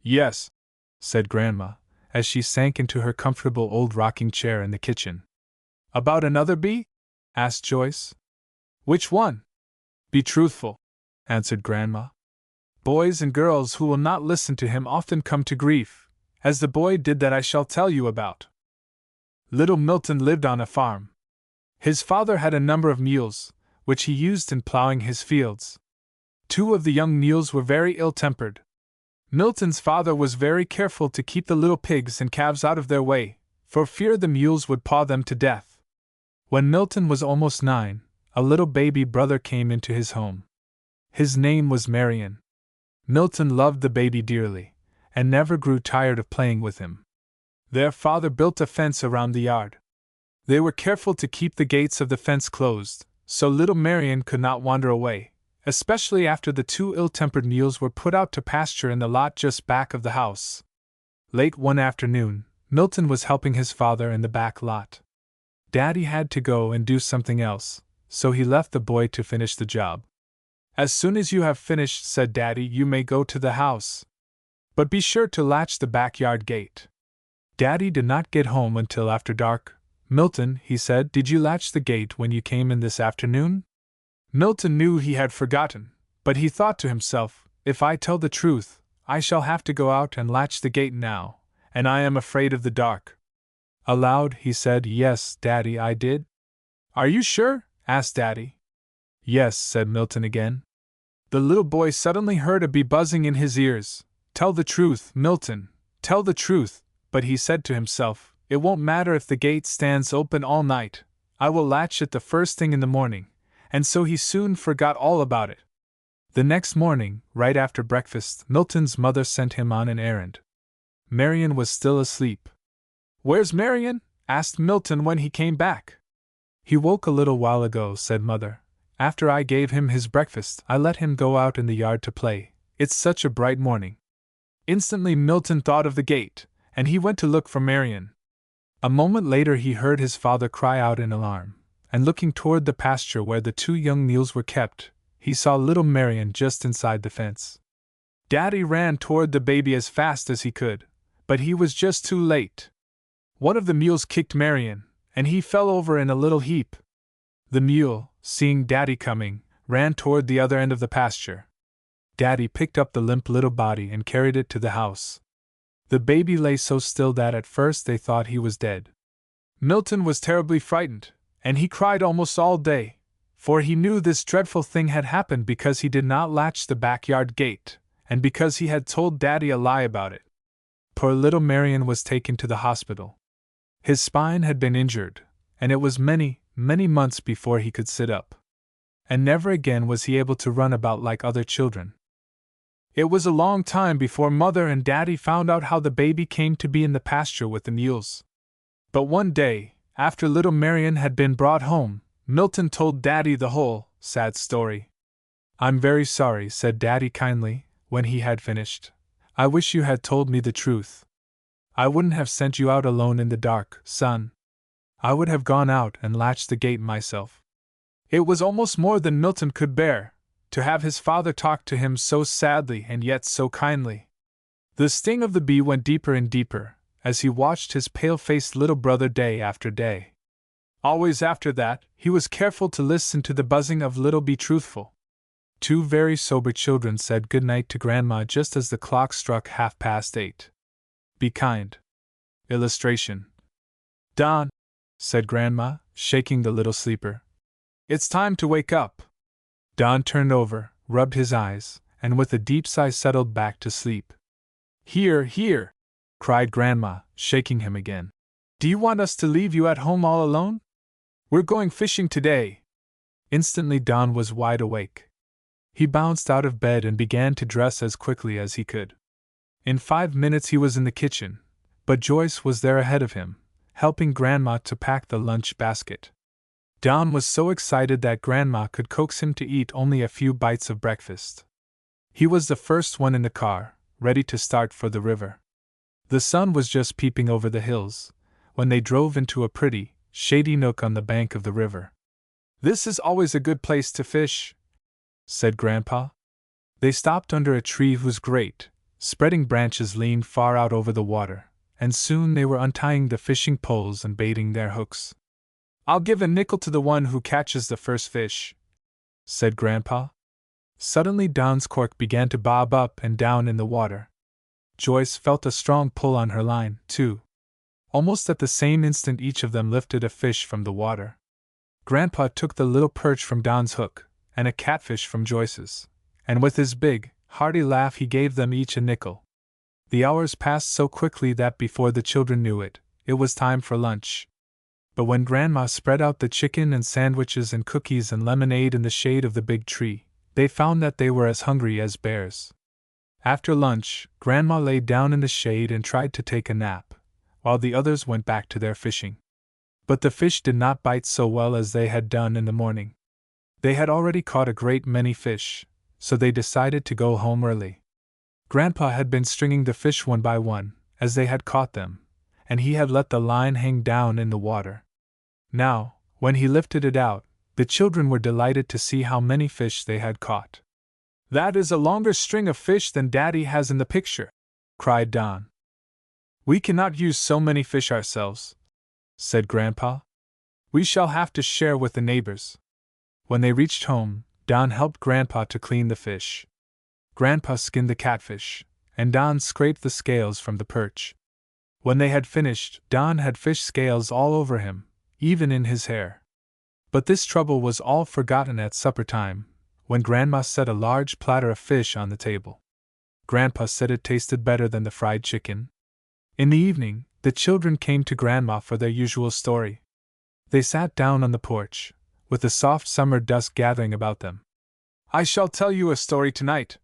"Yes," said Grandma, as she sank into her comfortable old rocking chair in the kitchen. "About another bee?" asked Joyce. "Which one?" "Be truthful," answered Grandma. "Boys and girls who will not listen to him often come to grief, as the boy did that I shall tell you about." Little Milton lived on a farm. His father had a number of mules, which he used in plowing his fields. 2 of the young mules were very ill-tempered. Milton's father was very careful to keep the little pigs and calves out of their way, for fear the mules would paw them to death. When Milton was almost 9, a little baby brother came into his home. His name was Marion. Milton loved the baby dearly, and never grew tired of playing with him. Their father built a fence around the yard. They were careful to keep the gates of the fence closed, so little Marion could not wander away, especially after the 2 ill-tempered mules were put out to pasture in the lot just back of the house. Late one afternoon, Milton was helping his father in the back lot. Daddy had to go and do something else, so he left the boy to finish the job. "As soon as you have finished," said Daddy, "you may go to the house. But be sure to latch the backyard gate." Daddy did not get home until after dark. "Milton," he said, "did you latch the gate when you came in this afternoon?" Milton knew he had forgotten, but he thought to himself, "If I tell the truth, I shall have to go out and latch the gate now, and I am afraid of the dark." Aloud, he said, "Yes, Daddy, I did." "Are you sure?" asked Daddy. "Yes," said Milton again. The little boy suddenly heard a bee buzzing in his ears. "Tell the truth, Milton, tell the truth," but he said to himself, "It won't matter if the gate stands open all night, I will latch it the first thing in the morning," and so he soon forgot all about it. The next morning, right after breakfast, Milton's mother sent him on an errand. Marion was still asleep. "Where's Marion?" asked Milton when he came back. "He woke a little while ago," said Mother. "After I gave him his breakfast, I let him go out in the yard to play. It's such a bright morning." Instantly Milton thought of the gate, and he went to look for Marion. A moment later he heard his father cry out in alarm, and looking toward the pasture where the 2 young mules were kept, he saw little Marion just inside the fence. Daddy ran toward the baby as fast as he could, but he was just too late. One of the mules kicked Marion, and he fell over in a little heap. The mule, seeing Daddy coming, ran toward the other end of the pasture. Daddy picked up the limp little body and carried it to the house. The baby lay so still that at first they thought he was dead. Milton was terribly frightened, and he cried almost all day, for he knew this dreadful thing had happened because he did not latch the backyard gate, and because he had told Daddy a lie about it. Poor little Marion was taken to the hospital. His spine had been injured, and it was many, many months before he could sit up. And never again was he able to run about like other children. It was a long time before Mother and Daddy found out how the baby came to be in the pasture with the mules. But one day, after little Marion had been brought home, Milton told Daddy the whole sad story. "I'm very sorry," said Daddy kindly, when he had finished. "I wish you had told me the truth. I wouldn't have sent you out alone in the dark, son. I would have gone out and latched the gate myself." It was almost more than Milton could bear, to have his father talk to him so sadly and yet so kindly. The sting of the bee went deeper and deeper, as he watched his pale-faced little brother day after day. Always after that, he was careful to listen to the buzzing of little Be Truthful. 2 very sober children said good night to Grandma just as the clock struck 8:30. Be kind. Illustration. Don, said Grandma, shaking the little sleeper. "It's time to wake up." Don turned over, rubbed his eyes, and with a deep sigh settled back to sleep. "Here, here!" cried Grandma, shaking him again. "Do you want us to leave you at home all alone? We're going fishing today." Instantly Don was wide awake. He bounced out of bed and began to dress as quickly as he could. In 5 minutes he was in the kitchen, but Joyce was there ahead of him, helping Grandma to pack the lunch basket. Don was so excited that Grandma could coax him to eat only a few bites of breakfast. He was the first one in the car, ready to start for the river. The sun was just peeping over the hills, when they drove into a pretty, shady nook on the bank of the river. "This is always a good place to fish," said Grandpa. They stopped under a tree whose great, spreading branches leaned far out over the water, and soon they were untying the fishing poles and baiting their hooks. "I'll give a nickel to the one who catches the first fish," said Grandpa. Suddenly Don's cork began to bob up and down in the water. Joyce felt a strong pull on her line, too. Almost at the same instant each of them lifted a fish from the water. Grandpa took the little perch from Don's hook, and a catfish from Joyce's, and with his big, hearty laugh he gave them each a nickel. The hours passed so quickly that before the children knew it, it was time for lunch. But when Grandma spread out the chicken and sandwiches and cookies and lemonade in the shade of the big tree, they found that they were as hungry as bears. After lunch, Grandma lay down in the shade and tried to take a nap, while the others went back to their fishing. But the fish did not bite so well as they had done in the morning. They had already caught a great many fish, so they decided to go home early. Grandpa had been stringing the fish one by one, as they had caught them, and he had let the line hang down in the water. Now, when he lifted it out, the children were delighted to see how many fish they had caught. "That is a longer string of fish than Daddy has in the picture," cried Don. "We cannot use so many fish ourselves," said Grandpa. "We shall have to share with the neighbors." When they reached home, Don helped Grandpa to clean the fish. Grandpa skinned the catfish, and Don scraped the scales from the perch. When they had finished, Don had fish scales all over him, even in his hair. But this trouble was all forgotten at supper time, when Grandma set a large platter of fish on the table. Grandpa said it tasted better than the fried chicken. In the evening, the children came to Grandma for their usual story. They sat down on the porch, with the soft summer dusk gathering about them. "I shall tell you a story tonight,"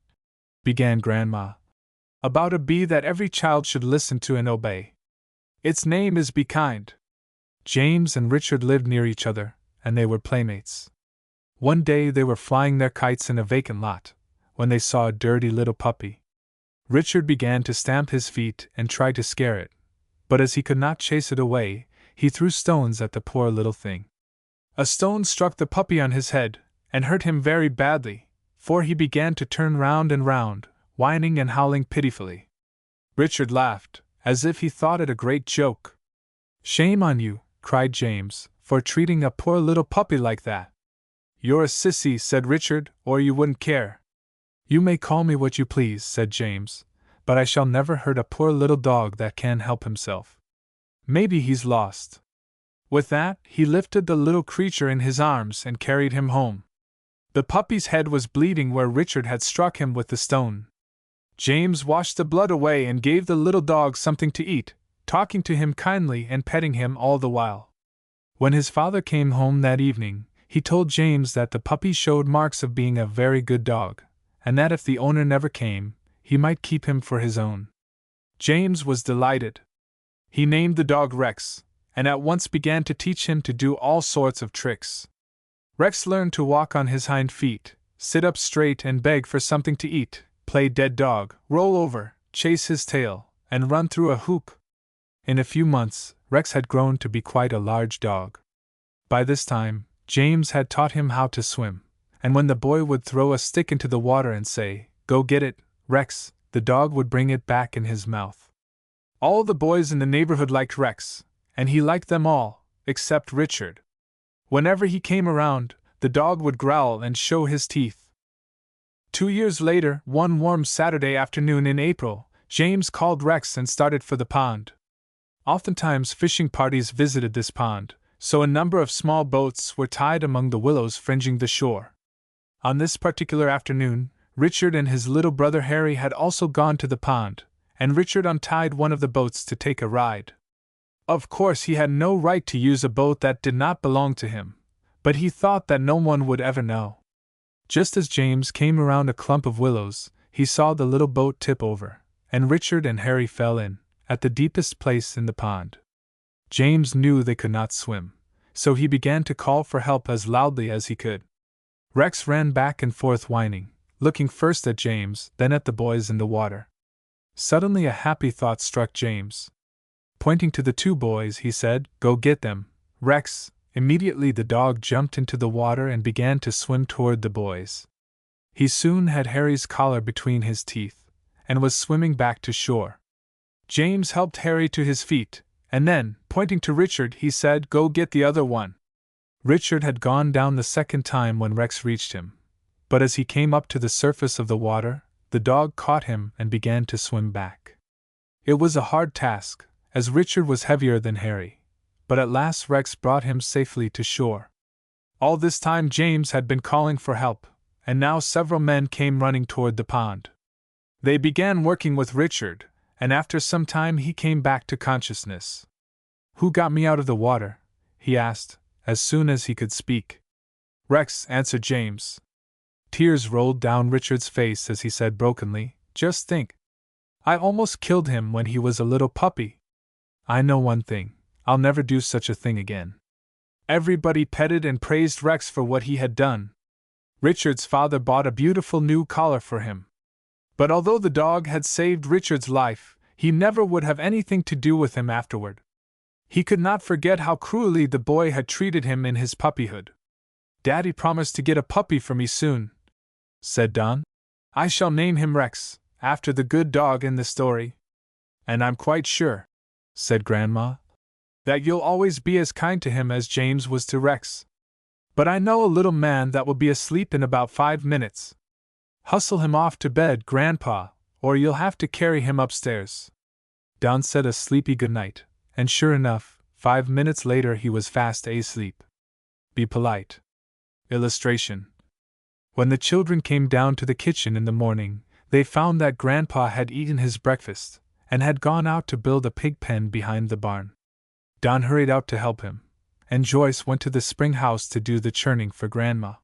began Grandma, "about a bee that every child should listen to and obey. Its name is Be Kind." James and Richard lived near each other, and they were playmates. One day they were flying their kites in a vacant lot, when they saw a dirty little puppy. Richard began to stamp his feet and try to scare it, but as he could not chase it away, he threw stones at the poor little thing. A stone struck the puppy on his head, and hurt him very badly, for he began to turn round and round, whining and howling pitifully. Richard laughed, as if he thought it a great joke. "Shame on you," cried James, "for treating a poor little puppy like that." "You're a sissy," said Richard, "or you wouldn't care." "You may call me what you please," said James, "but I shall never hurt a poor little dog that can't help himself. Maybe he's lost." With that, he lifted the little creature in his arms and carried him home. The puppy's head was bleeding where Richard had struck him with the stone. James washed the blood away and gave the little dog something to eat, talking to him kindly and petting him all the while. When his father came home that evening, he told James that the puppy showed marks of being a very good dog, and that if the owner never came, he might keep him for his own. James was delighted. He named the dog Rex, and at once began to teach him to do all sorts of tricks. Rex learned to walk on his hind feet, sit up straight and beg for something to eat, play dead dog, roll over, chase his tail, and run through a hoop. In a few months, Rex had grown to be quite a large dog. By this time, James had taught him how to swim, and when the boy would throw a stick into the water and say, "Go get it, Rex," the dog would bring it back in his mouth. All the boys in the neighborhood liked Rex, and he liked them all, except Richard. Whenever he came around, the dog would growl and show his teeth. 2 years later, one warm Saturday afternoon in April, James called Rex and started for the pond. Oftentimes fishing parties visited this pond, so a number of small boats were tied among the willows fringing the shore. On this particular afternoon, Richard and his little brother Harry had also gone to the pond, and Richard untied one of the boats to take a ride. Of course, he had no right to use a boat that did not belong to him, but he thought that no one would ever know. Just as James came around a clump of willows, he saw the little boat tip over, and Richard and Harry fell in, at the deepest place in the pond. James knew they could not swim, so he began to call for help as loudly as he could. Rex ran back and forth whining, looking first at James, then at the boys in the water. Suddenly a happy thought struck James. Pointing to the two boys, he said, "Go get them, Rex." Immediately the dog jumped into the water and began to swim toward the boys. He soon had Harry's collar between his teeth, and was swimming back to shore. James helped Harry to his feet, and then, pointing to Richard, he said, "Go get the other one." Richard had gone down the second time when Rex reached him, but as he came up to the surface of the water, the dog caught him and began to swim back. It was a hard task, as Richard was heavier than Harry, but at last Rex brought him safely to shore. All this time James had been calling for help, and now several men came running toward the pond. They began working with Richard, and after some time he came back to consciousness. "Who got me out of the water?" he asked, as soon as he could speak. "Rex," answered James. Tears rolled down Richard's face as he said brokenly, "Just think. I almost killed him when he was a little puppy. I know one thing, I'll never do such a thing again." Everybody petted and praised Rex for what he had done. Richard's father bought a beautiful new collar for him. But although the dog had saved Richard's life, he never would have anything to do with him afterward. He could not forget how cruelly the boy had treated him in his puppyhood. "Daddy promised to get a puppy for me soon," said Don. "I shall name him Rex, after the good dog in the story. And I'm quite sure," said Grandma, "that you'll always be as kind to him as James was to Rex. But I know a little man that will be asleep in about 5 minutes. Hustle him off to bed, Grandpa, or you'll have to carry him upstairs." Don said a sleepy goodnight, and sure enough, 5 minutes later he was fast asleep. Be polite. Illustration. When the children came down to the kitchen in the morning, they found that Grandpa had eaten his breakfast, and had gone out to build a pig pen behind the barn. Don hurried out to help him, and Joyce went to the spring house to do the churning for Grandma.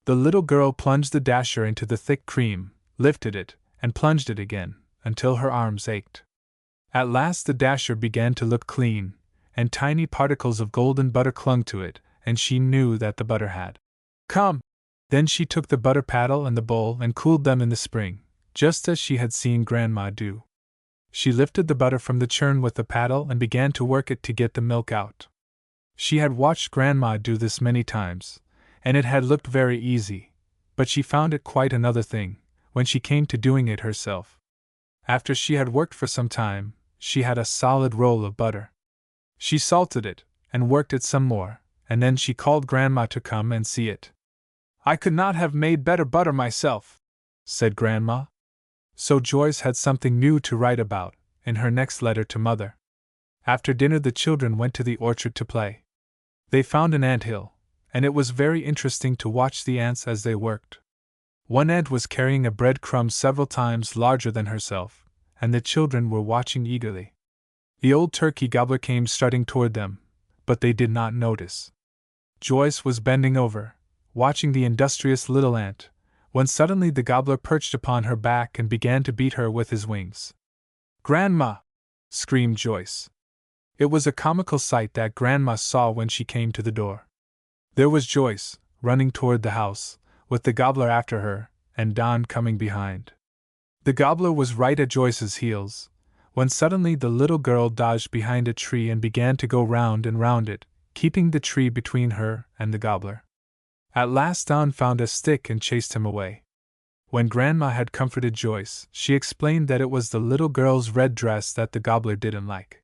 The little girl plunged the dasher into the thick cream, lifted it, and plunged it again, until her arms ached. At last the dasher began to look clean, and tiny particles of golden butter clung to it, and she knew that the butter had come. Then she took the butter paddle and the bowl and cooled them in the spring, just as she had seen Grandma do. She lifted the butter from the churn with the paddle and began to work it to get the milk out. She had watched Grandma do this many times, and it had looked very easy, but she found it quite another thing when she came to doing it herself. After she had worked for some time, she had a solid roll of butter. She salted it, and worked it some more, and then she called Grandma to come and see it. "I could not have made better butter myself," said Grandma. So Joyce had something new to write about in her next letter to Mother. After dinner the children went to the orchard to play. They found an anthill, and it was very interesting to watch the ants as they worked. One ant was carrying a bread crumb several times larger than herself, and the children were watching eagerly. The old turkey gobbler came strutting toward them, but they did not notice. Joyce was bending over, watching the industrious little ant, when suddenly the gobbler perched upon her back and began to beat her with his wings. "Grandma!" screamed Joyce. It was a comical sight that Grandma saw when she came to the door. There was Joyce, running toward the house, with the gobbler after her, and Don coming behind. The gobbler was right at Joyce's heels, when suddenly the little girl dodged behind a tree and began to go round and round it, keeping the tree between her and the gobbler. At last Don found a stick and chased him away. When Grandma had comforted Joyce, she explained that it was the little girl's red dress that the gobbler didn't like.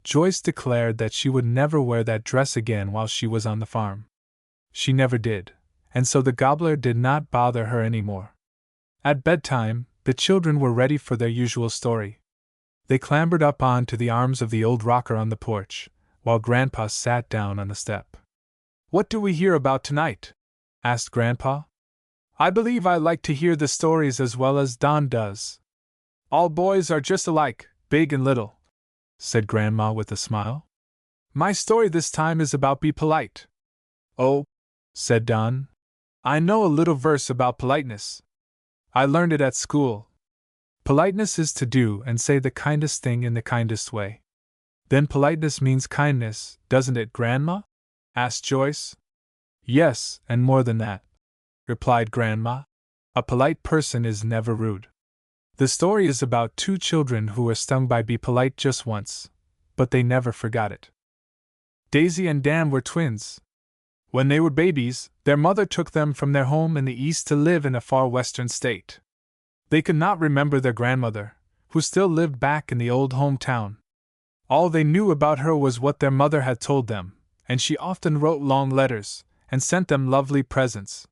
Joyce declared that she would never wear that dress again while she was on the farm. She never did, and so the gobbler did not bother her any more. At bedtime, the children were ready for their usual story. They clambered up on to the arms of the old rocker on the porch, while Grandpa sat down on the step. "What do we hear about tonight?" asked Grandpa. "I believe I like to hear the stories as well as Don does." "All boys are just alike, big and little," said Grandma with a smile. "My story this time is about Be Polite." "Oh," said Don. "I know a little verse about politeness. I learned it at school. Politeness is to do and say the kindest thing in the kindest way." "Then politeness means kindness, doesn't it, Grandma?" asked Joyce. "Yes, and more than that," replied Grandma. "A polite person is never rude." The story is about two children who were stung by Be Polite just once, but they never forgot it. Daisy and Dan were twins. When they were babies, their mother took them from their home in the East to live in a far western state. They could not remember their grandmother, who still lived back in the old hometown. All they knew about her was what their mother had told them, and she often wrote long letters and sent them lovely presents.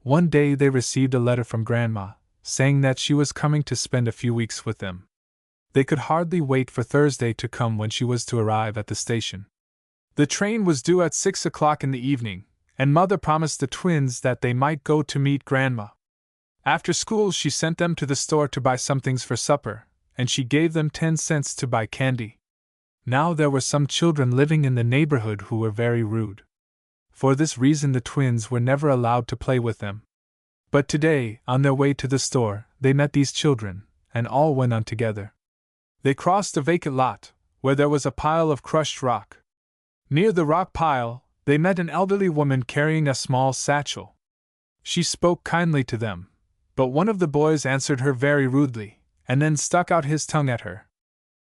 One day they received a letter from Grandma, saying that she was coming to spend a few weeks with them. They could hardly wait for Thursday to come when she was to arrive at the station. The train was due at 6 o'clock in the evening, and Mother promised the twins that they might go to meet Grandma. After school she sent them to the store to buy some things for supper, and she gave them 10 cents to buy candy. Now there were some children living in the neighborhood who were very rude. For this reason the twins were never allowed to play with them. But today, on their way to the store, they met these children, and all went on together. They crossed a vacant lot, where there was a pile of crushed rock. Near the rock pile, they met an elderly woman carrying a small satchel. She spoke kindly to them, but one of the boys answered her very rudely, and then stuck out his tongue at her.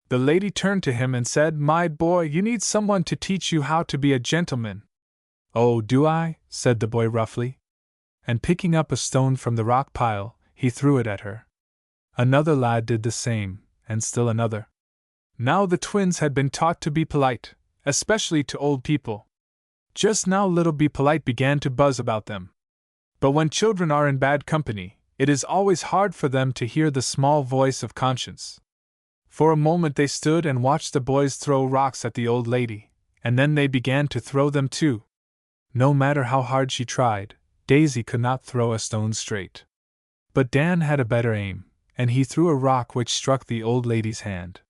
The lady turned to him and said, "My boy, you need someone to teach you how to be a gentleman." "Oh, do I?" said the boy roughly. And picking up a stone from the rock pile, he threw it at her. Another lad did the same, and still another. Now the twins had been taught to be polite, especially to old people. Just now little Be Polite began to buzz about them. But when children are in bad company, it is always hard for them to hear the small voice of conscience. For a moment they stood and watched the boys throw rocks at the old lady, and then they began to throw them too. No matter how hard she tried, Daisy could not throw a stone straight. But Dan had a better aim, and he threw a rock which struck the old lady's hand.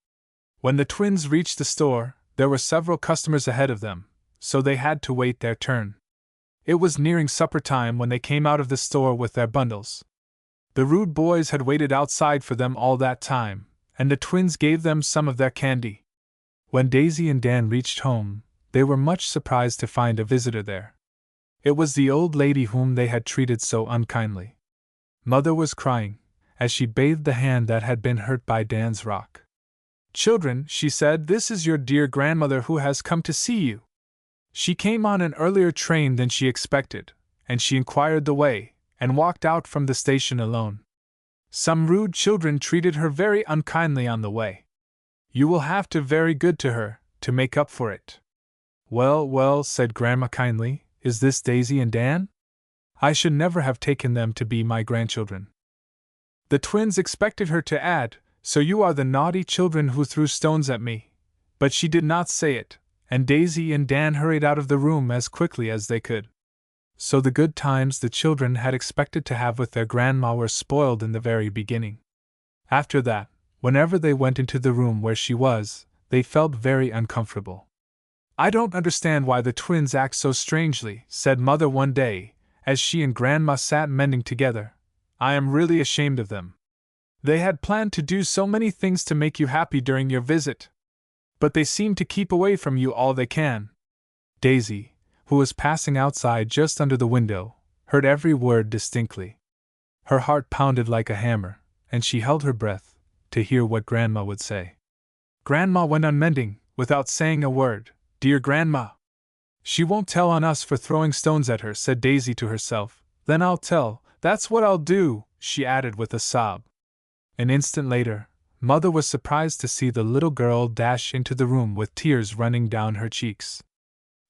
When the twins reached the store, there were several customers ahead of them, so they had to wait their turn. It was nearing supper time when they came out of the store with their bundles. The rude boys had waited outside for them all that time, and the twins gave them some of their candy. When Daisy and Dan reached home, they were much surprised to find a visitor there. It was the old lady whom they had treated so unkindly. Mother was crying, as she bathed the hand that had been hurt by Dan's rock. "Children," she said, "this is your dear grandmother who has come to see you. She came on an earlier train than she expected, and she inquired the way, and walked out from the station alone. Some rude children treated her very unkindly on the way. You will have to be very good to her, to make up for it." "Well, well," said Grandma kindly, "is this Daisy and Dan? I should never have taken them to be my grandchildren." The twins expected her to add, "So you are the naughty children who threw stones at me," but she did not say it, and Daisy and Dan hurried out of the room as quickly as they could. So the good times the children had expected to have with their grandma were spoiled in the very beginning. After that, whenever they went into the room where she was, they felt very uncomfortable. "I don't understand why the twins act so strangely," said Mother one day, as she and Grandma sat mending together. "I am really ashamed of them. They had planned to do so many things to make you happy during your visit, but they seem to keep away from you all they can." Daisy, who was passing outside just under the window, heard every word distinctly. Her heart pounded like a hammer, and she held her breath to hear what Grandma would say. Grandma went on mending, without saying a word. "Dear Grandma! She won't tell on us for throwing stones at her," said Daisy to herself. "Then I'll tell, that's what I'll do," she added with a sob. An instant later, Mother was surprised to see the little girl dash into the room with tears running down her cheeks.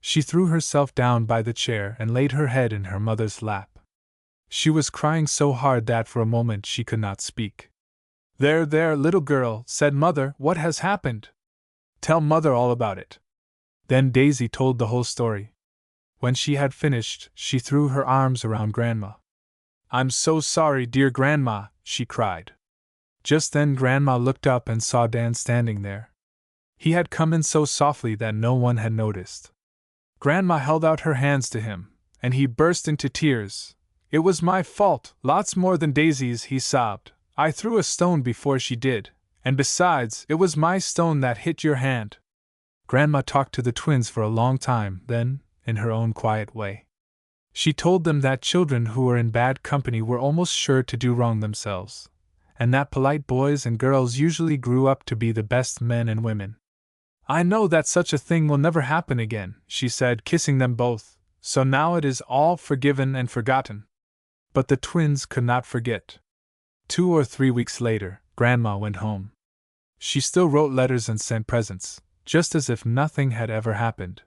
She threw herself down by the chair and laid her head in her mother's lap. She was crying so hard that for a moment she could not speak. There, little girl," said Mother, "what has happened? Tell Mother all about it." Then Daisy told the whole story. When she had finished, she threw her arms around Grandma. "I'm so sorry, dear Grandma," she cried. Just then Grandma looked up and saw Dan standing there. He had come in so softly that no one had noticed. Grandma held out her hands to him, and he burst into tears. "It was my fault, lots more than Daisy's," he sobbed. "I threw a stone before she did, and besides, it was my stone that hit your hand." Grandma talked to the twins for a long time, then, in her own quiet way, she told them that children who were in bad company were almost sure to do wrong themselves, and that polite boys and girls usually grew up to be the best men and women. "I know that such a thing will never happen again," she said, kissing them both, "so now it is all forgiven and forgotten." But the twins could not forget. 2 or 3 weeks later, Grandma went home. She still wrote letters and sent presents, just as if nothing had ever happened.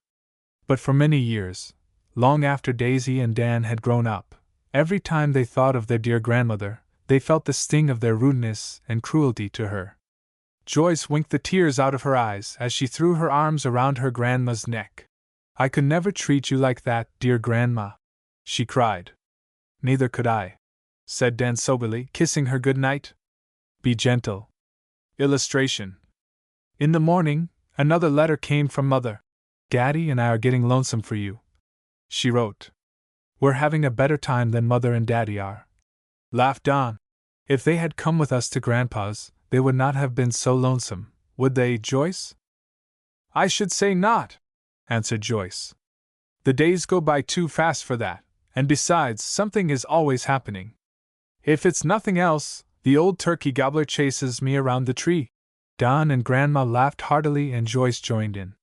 But for many years, long after Daisy and Dan had grown up, every time they thought of their dear grandmother, they felt the sting of their rudeness and cruelty to her. Joyce winked the tears out of her eyes as she threw her arms around her grandma's neck. "I could never treat you like that, dear Grandma," she cried. "Neither could I," said Dan soberly, kissing her good night. "Be gentle." Illustration. In the morning, another letter came from Mother. "Daddy and I are getting lonesome for you," she wrote. "We're having a better time than Mother and Daddy are," laughed Don. "If they had come with us to Grandpa's, they would not have been so lonesome, would they, Joyce?" "I should say not," answered Joyce. "The days go by too fast for that, and besides, something is always happening. If it's nothing else, the old turkey gobbler chases me around the tree." Don and Grandma laughed heartily and Joyce joined in.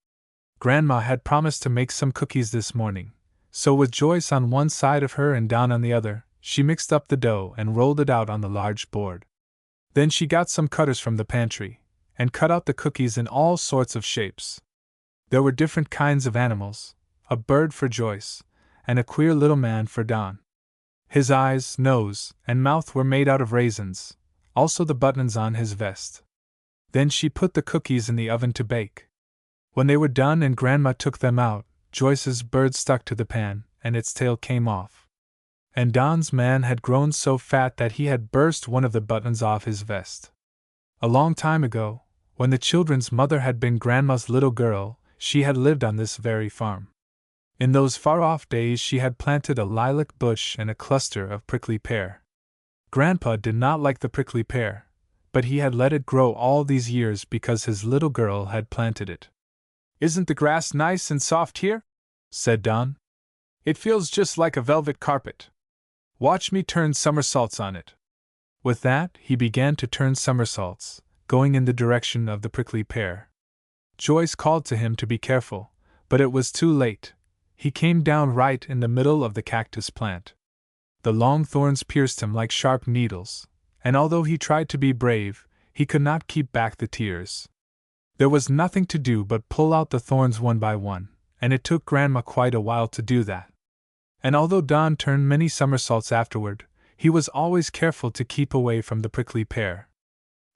Grandma had promised to make some cookies this morning, so with Joyce on one side of her and Don on the other, she mixed up the dough and rolled it out on the large board. Then she got some cutters from the pantry, and cut out the cookies in all sorts of shapes. There were different kinds of animals, a bird for Joyce, and a queer little man for Don. His eyes, nose, and mouth were made out of raisins, also the buttons on his vest. Then she put the cookies in the oven to bake. When they were done and Grandma took them out, Joyce's bird stuck to the pan, and its tail came off. And Don's man had grown so fat that he had burst one of the buttons off his vest. A long time ago, when the children's mother had been Grandma's little girl, she had lived on this very farm. In those far-off days she had planted a lilac bush and a cluster of prickly pear. Grandpa did not like the prickly pear, but he had let it grow all these years because his little girl had planted it. "Isn't the grass nice and soft here?" said Don. "It feels just like a velvet carpet. Watch me turn somersaults on it." With that, he began to turn somersaults, going in the direction of the prickly pear. Joyce called to him to be careful, but it was too late. He came down right in the middle of the cactus plant. The long thorns pierced him like sharp needles, and although he tried to be brave, he could not keep back the tears. There was nothing to do but pull out the thorns one by one, and it took Grandma quite a while to do that. And although Don turned many somersaults afterward, he was always careful to keep away from the prickly pear.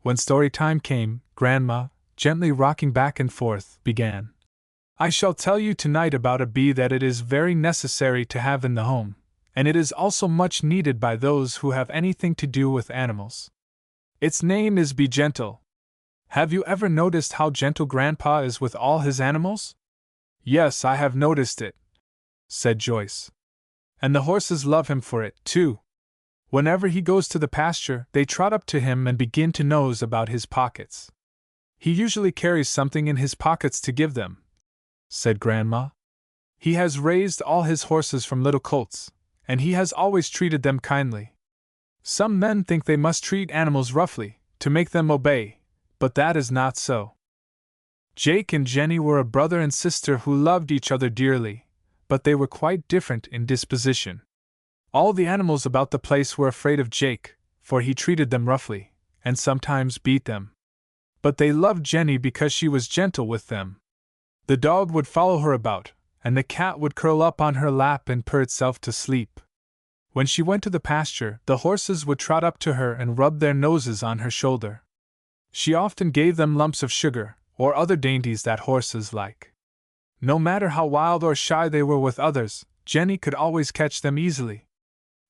When story time came, Grandma, gently rocking back and forth, began. "I shall tell you tonight about a bee that it is very necessary to have in the home, and it is also much needed by those who have anything to do with animals. Its name is Be Gentle. Have you ever noticed how gentle Grandpa is with all his animals?" "Yes, I have noticed it," said Joyce. "And the horses love him for it, too. Whenever he goes to the pasture, they trot up to him and begin to nose about his pockets. He usually carries something in his pockets to give them," said Grandma. "He has raised all his horses from little colts, and he has always treated them kindly. Some men think they must treat animals roughly, to make them obey, but that is not so. Jake and Jenny were a brother and sister who loved each other dearly, but they were quite different in disposition. All the animals about the place were afraid of Jake, for he treated them roughly, and sometimes beat them. But they loved Jenny because she was gentle with them. The dog would follow her about, and the cat would curl up on her lap and purr itself to sleep. When she went to the pasture, the horses would trot up to her and rub their noses on her shoulder. She often gave them lumps of sugar, or other dainties that horses like. No matter how wild or shy they were with others, Jenny could always catch them easily.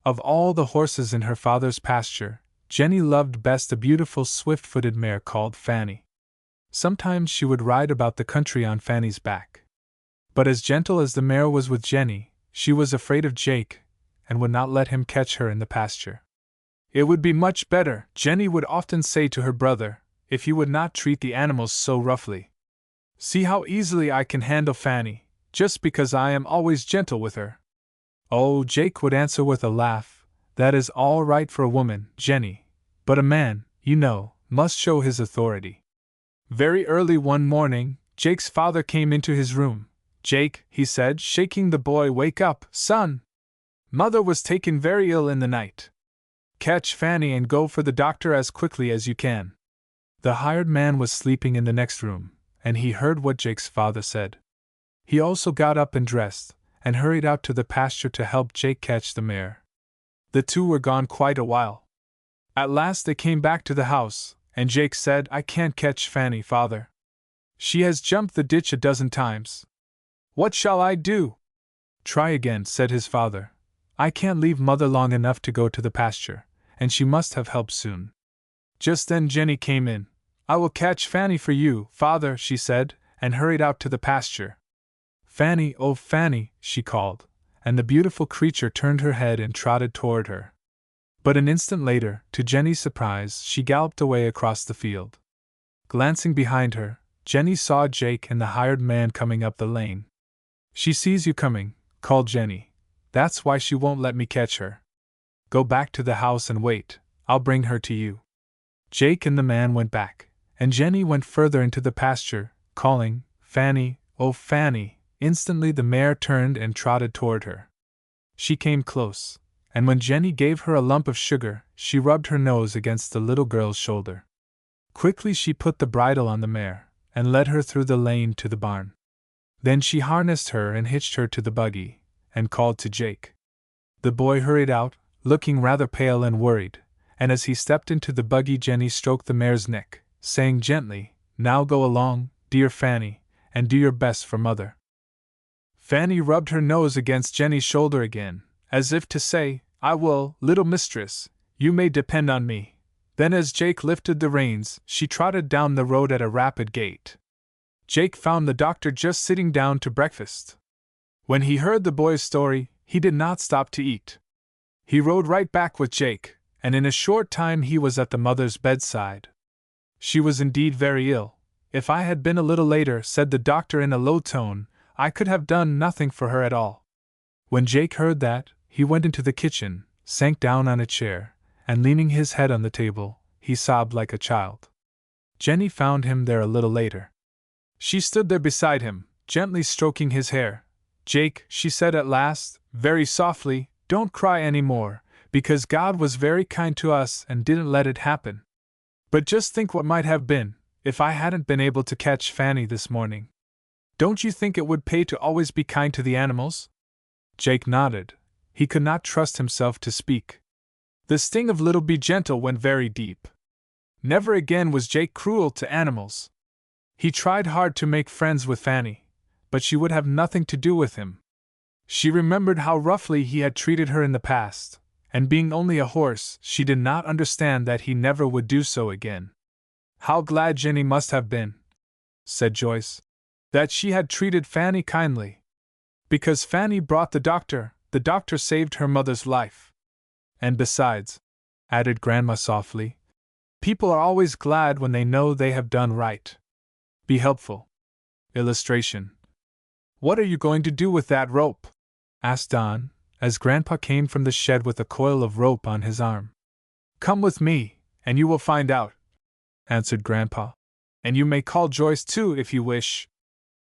Of all the horses in her father's pasture, Jenny loved best a beautiful swift-footed mare called Fanny. Sometimes she would ride about the country on Fanny's back. But as gentle as the mare was with Jenny, she was afraid of Jake, and would not let him catch her in the pasture. It would be much better, Jenny would often say to her brother, if he would not treat the animals so roughly. See how easily I can handle Fanny, just because I am always gentle with her. Oh, Jake would answer with a laugh, that is all right for a woman, Jenny, but a man, you know, must show his authority. Very early one morning, Jake's father came into his room. Jake, he said, shaking the boy, wake up, son. Mother was taken very ill in the night. Catch Fanny and go for the doctor as quickly as you can. The hired man was sleeping in the next room, and he heard what Jake's father said. He also got up and dressed, and hurried out to the pasture to help Jake catch the mare. The two were gone quite a while. At last they came back to the house, and Jake said, I can't catch Fanny, father. She has jumped the ditch a dozen times. What shall I do? Try again, said his father. I can't leave mother long enough to go to the pasture, and she must have help soon. Just then Jenny came in. I will catch Fanny for you, father, she said, and hurried out to the pasture. Fanny, oh Fanny, she called, and the beautiful creature turned her head and trotted toward her. But an instant later, to Jenny's surprise, she galloped away across the field. Glancing behind her, Jenny saw Jake and the hired man coming up the lane. She sees you coming, called Jenny. That's why she won't let me catch her. Go back to the house and wait, I'll bring her to you. Jake and the man went back, and Jenny went further into the pasture, calling, Fanny, oh Fanny. Instantly the mare turned and trotted toward her. She came close, and when Jenny gave her a lump of sugar, she rubbed her nose against the little girl's shoulder. Quickly she put the bridle on the mare, and led her through the lane to the barn. Then she harnessed her and hitched her to the buggy, and called to Jake. The boy hurried out, looking rather pale and worried, and as he stepped into the buggy Jenny stroked the mare's neck, saying gently, Now go along, dear Fanny, and do your best for mother. Fanny rubbed her nose against Jenny's shoulder again, as if to say, I will, little mistress, you may depend on me. Then as Jake lifted the reins, she trotted down the road at a rapid gait. Jake found the doctor just sitting down to breakfast. When he heard the boy's story, he did not stop to eat. He rode right back with Jake, and in a short time he was at the mother's bedside. She was indeed very ill. If I had been a little later, said the doctor in a low tone, I could have done nothing for her at all. When Jake heard that, he went into the kitchen, sank down on a chair, and leaning his head on the table, he sobbed like a child. Jenny found him there a little later. She stood there beside him, gently stroking his hair. Jake, she said at last, very softly, don't cry any more, because God was very kind to us and didn't let it happen. But just think what might have been, if I hadn't been able to catch Fanny this morning. Don't you think it would pay to always be kind to the animals? Jake nodded. He could not trust himself to speak. The sting of Little Be Gentle went very deep. Never again was Jake cruel to animals. He tried hard to make friends with Fanny, but she would have nothing to do with him. She remembered how roughly he had treated her in the past, and being only a horse, she did not understand that he never would do so again. How glad Jenny must have been, said Joyce, that she had treated Fanny kindly. Because Fanny brought the doctor saved her mother's life. And besides, added Grandma softly, people are always glad when they know they have done right. Be helpful. Illustration. What are you going to do with that rope? Asked Don, as Grandpa came from the shed with a coil of rope on his arm. Come with me, and you will find out, answered Grandpa. And you may call Joyce too if you wish.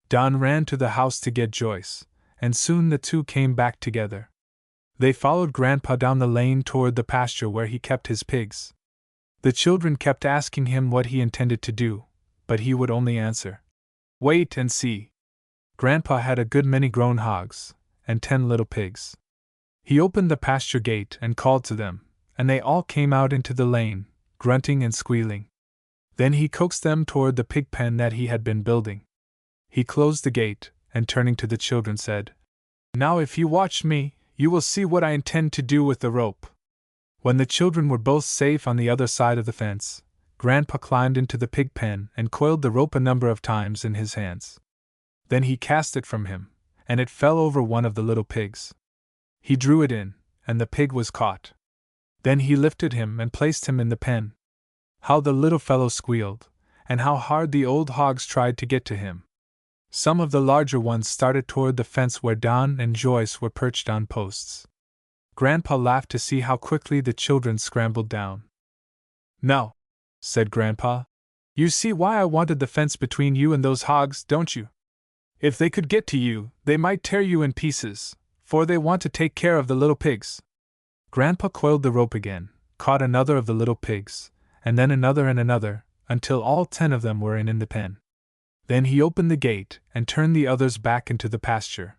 Don ran to the house to get Joyce, and soon the two came back together. They followed Grandpa down the lane toward the pasture where he kept his pigs. The children kept asking him what he intended to do, but he would only answer, Wait and see. Grandpa had a good many grown hogs, and 10 little pigs. He opened the pasture gate and called to them, and they all came out into the lane, grunting and squealing. Then he coaxed them toward the pig pen that he had been building. He closed the gate, and turning to the children said, "Now if you watch me, you will see what I intend to do with the rope." When the children were both safe on the other side of the fence, Grandpa climbed into the pig pen and coiled the rope a number of times in his hands. Then he cast it from him, and it fell over one of the little pigs. He drew it in, and the pig was caught. Then he lifted him and placed him in the pen. How the little fellow squealed, and how hard the old hogs tried to get to him. Some of the larger ones started toward the fence where Don and Joyce were perched on posts. Grandpa laughed to see how quickly the children scrambled down. "Now," said Grandpa, "you see why I wanted the fence between you and those hogs, don't you? If they could get to you, they might tear you in pieces, for they want to take care of the little pigs." Grandpa coiled the rope again, caught another of the little pigs, and then another and another, until all 10 of them were in the pen. Then he opened the gate and turned the others back into the pasture.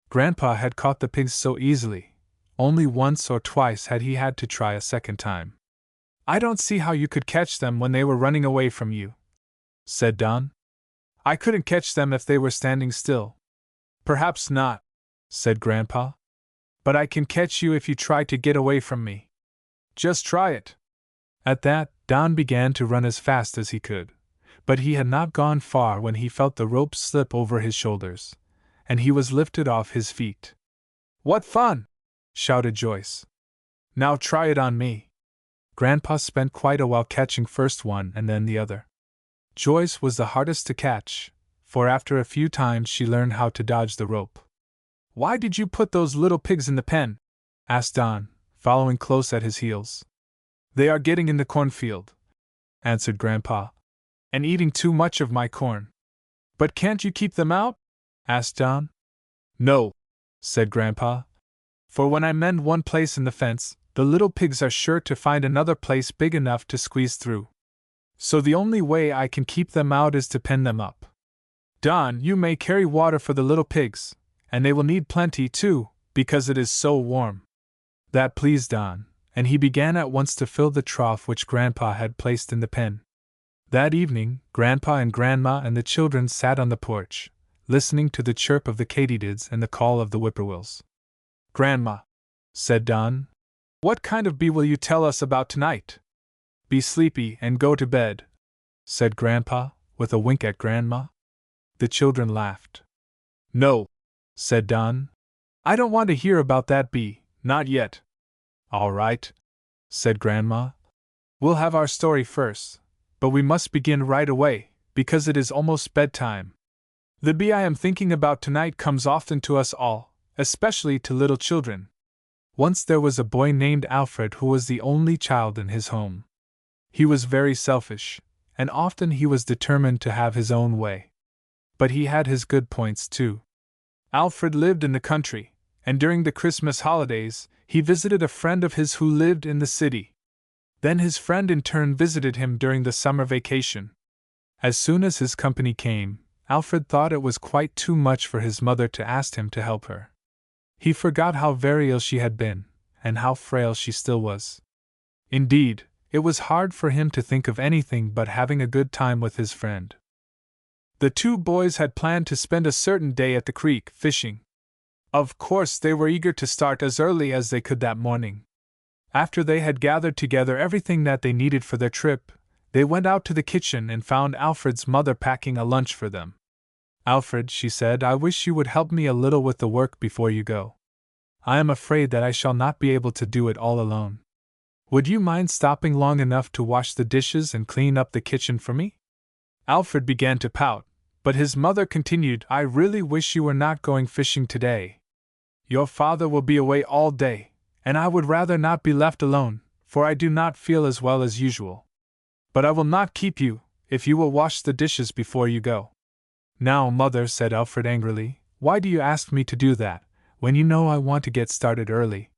Grandpa had caught the pigs so easily. Only once or twice had he had to try a second time. "I don't see how you could catch them when they were running away from you," said Don. "I couldn't catch them if they were standing still." "Perhaps not," said Grandpa. "But I can catch you if you try to get away from me. Just try it." At that, Don began to run as fast as he could, but he had not gone far when he felt the rope slip over his shoulders, and he was lifted off his feet. "What fun!" shouted Joyce. "Now try it on me." Grandpa spent quite a while catching first one and then the other. Joyce was the hardest to catch, for after a few times she learned how to dodge the rope. "Why did you put those little pigs in the pen?" asked Don, following close at his heels. "They are getting in the cornfield," answered Grandpa, "and eating too much of my corn." "But can't you keep them out?" asked Don. "No," said Grandpa, "for when I mend one place in the fence, the little pigs are sure to find another place big enough to squeeze through. So the only way I can keep them out is to pen them up. Don, you may carry water for the little pigs, and they will need plenty too, because it is so warm." That pleased Don, and he began at once to fill the trough which Grandpa had placed in the pen. That evening, Grandpa and Grandma and the children sat on the porch, listening to the chirp of the katydids and the call of the whippoorwills. "Grandma," said Don, "what kind of bee will you tell us about tonight?" "Be sleepy and go to bed," said Grandpa, with a wink at Grandma. The children laughed. "No," said Don, "I don't want to hear about that bee, not yet." "All right," said Grandma. "We'll have our story first, but we must begin right away, because it is almost bedtime. The bee I am thinking about tonight comes often to us all, especially to little children. Once there was a boy named Alfred who was the only child in his home. He was very selfish, and often he was determined to have his own way. But he had his good points too. Alfred lived in the country, and during the Christmas holidays, he visited a friend of his who lived in the city. Then his friend in turn visited him during the summer vacation. As soon as his company came, Alfred thought it was quite too much for his mother to ask him to help her. He forgot how very ill she had been, and how frail she still was. Indeed, it was hard for him to think of anything but having a good time with his friend. The two boys had planned to spend a certain day at the creek, fishing. Of course, they were eager to start as early as they could that morning. After they had gathered together everything that they needed for their trip, they went out to the kitchen and found Alfred's mother packing a lunch for them. "Alfred," she said, "I wish you would help me a little with the work before you go. I am afraid that I shall not be able to do it all alone. Would you mind stopping long enough to wash the dishes and clean up the kitchen for me?" Alfred began to pout, but his mother continued, "I really wish you were not going fishing today. Your father will be away all day, and I would rather not be left alone, for I do not feel as well as usual. But I will not keep you, if you will wash the dishes before you go." "Now, Mother," said Alfred angrily, "why do you ask me to do that, when you know I want to get started early?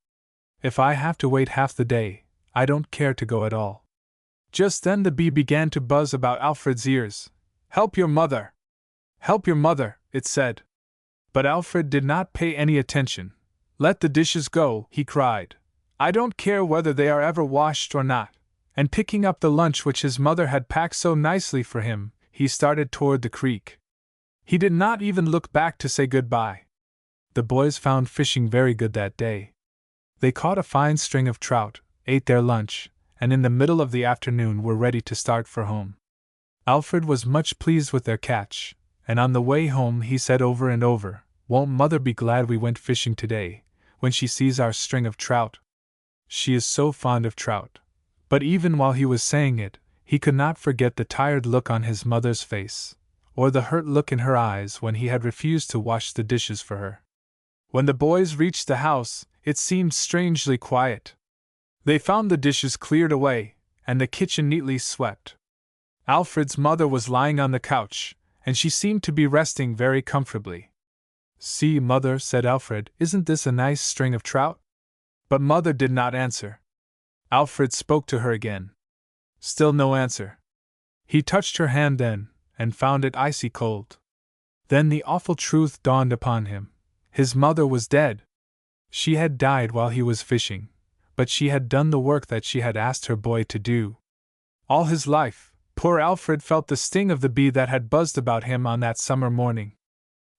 If I have to wait half the day, I don't care to go at all." Just then the bee began to buzz about Alfred's ears. "Help your mother! Help your mother!" it said. But Alfred did not pay any attention. "Let the dishes go," he cried. "I don't care whether they are ever washed or not." And picking up the lunch which his mother had packed so nicely for him, he started toward the creek. He did not even look back to say goodbye. The boys found fishing very good that day. They caught a fine string of trout, ate their lunch, and in the middle of the afternoon were ready to start for home. Alfred was much pleased with their catch, and on the way home he said over and over, "Won't Mother be glad we went fishing today, when she sees our string of trout? She is so fond of trout." But even while he was saying it, he could not forget the tired look on his mother's face, or the hurt look in her eyes when he had refused to wash the dishes for her. When the boys reached the house, it seemed strangely quiet. They found the dishes cleared away, and the kitchen neatly swept. Alfred's mother was lying on the couch, and she seemed to be resting very comfortably. "See, Mother," said Alfred, "isn't this a nice string of trout?" But Mother did not answer. Alfred spoke to her again. Still no answer. He touched her hand then, and found it icy cold. Then the awful truth dawned upon him. His mother was dead. She had died while he was fishing, but she had done the work that she had asked her boy to do. All his life, poor Alfred felt the sting of the bee that had buzzed about him on that summer morning.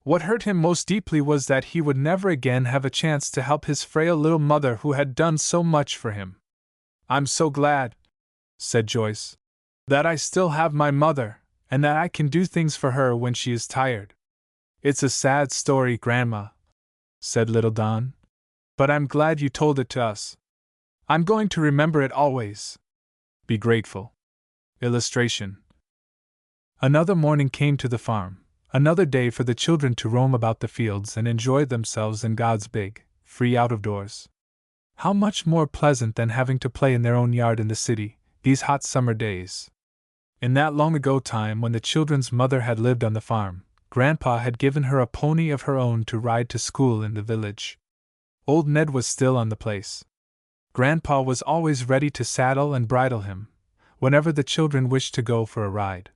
What hurt him most deeply was that he would never again have a chance to help his frail little mother who had done so much for him. "I'm so glad," said Joyce, "that I still have my mother, and that I can do things for her when she is tired." "It's a sad story, Grandma," said little Don, "but I'm glad you told it to us. I'm going to remember it always. Be grateful." Illustration. Another morning came to the farm, another day for the children to roam about the fields and enjoy themselves in God's big, free out-of-doors. How much more pleasant than having to play in their own yard in the city, these hot summer days. In that long-ago time when the children's mother had lived on the farm, Grandpa had given her a pony of her own to ride to school in the village. Old Ned was still on the place. Grandpa was always ready to saddle and bridle him, whenever the children wished to go for a ride.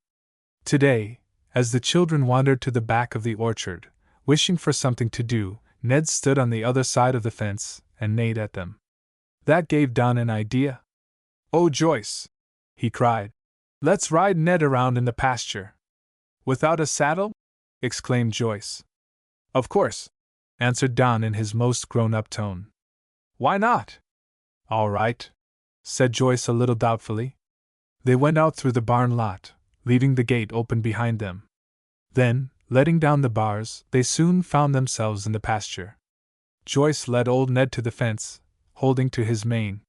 Today, as the children wandered to the back of the orchard, wishing for something to do, Ned stood on the other side of the fence and neighed at them. That gave Don an idea. "Oh, Joyce," he cried, "let's ride Ned around in the pasture." "Without a saddle?" exclaimed Joyce. "Of course," answered Don in his most grown-up tone. "Why not?" "All right," said Joyce a little doubtfully. They went out through the barn lot, leaving the gate open behind them. Then, letting down the bars, they soon found themselves in the pasture. Joyce led old Ned to the fence, holding to his mane.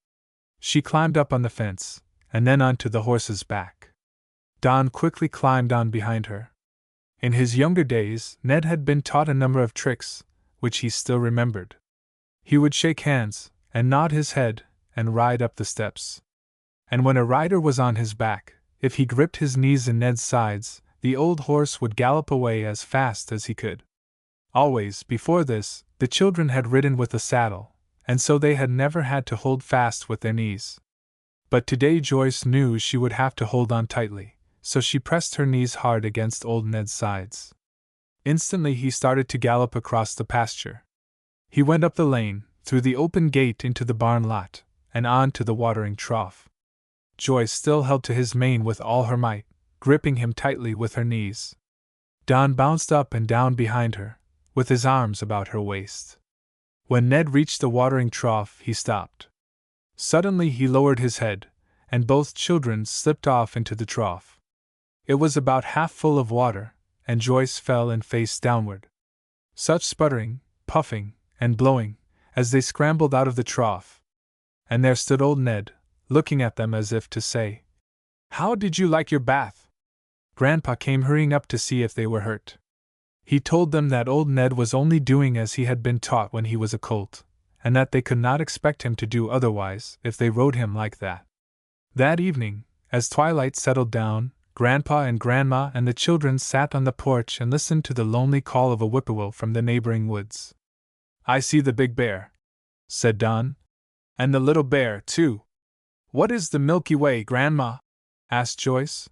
She climbed up on the fence, and then onto the horse's back. Don quickly climbed on behind her. In his younger days, Ned had been taught a number of tricks, which he still remembered. He would shake hands, and nod his head, and ride up the steps. And when a rider was on his back, if he gripped his knees in Ned's sides, the old horse would gallop away as fast as he could. Always, before this, the children had ridden with a saddle, and so they had never had to hold fast with their knees. But today Joyce knew she would have to hold on tightly, so she pressed her knees hard against old Ned's sides. Instantly he started to gallop across the pasture. He went up the lane, through the open gate into the barn lot, and on to the watering trough. Joyce still held to his mane with all her might, gripping him tightly with her knees. Don bounced up and down behind her, with his arms about her waist. When Ned reached the watering trough, he stopped. Suddenly he lowered his head, and both children slipped off into the trough. It was about half full of water, and Joyce fell in face downward. Such sputtering, puffing, and blowing, as they scrambled out of the trough. And there stood old Ned, looking at them as if to say, "How did you like your bath?" Grandpa came hurrying up to see if they were hurt. He told them that old Ned was only doing as he had been taught when he was a colt, and that they could not expect him to do otherwise if they rode him like that. That evening, as twilight settled down, Grandpa and Grandma and the children sat on the porch and listened to the lonely call of a whippoorwill from the neighboring woods. "I see the big bear," said Don. "And the little bear, too." "What is the Milky Way, Grandma?" asked Joyce.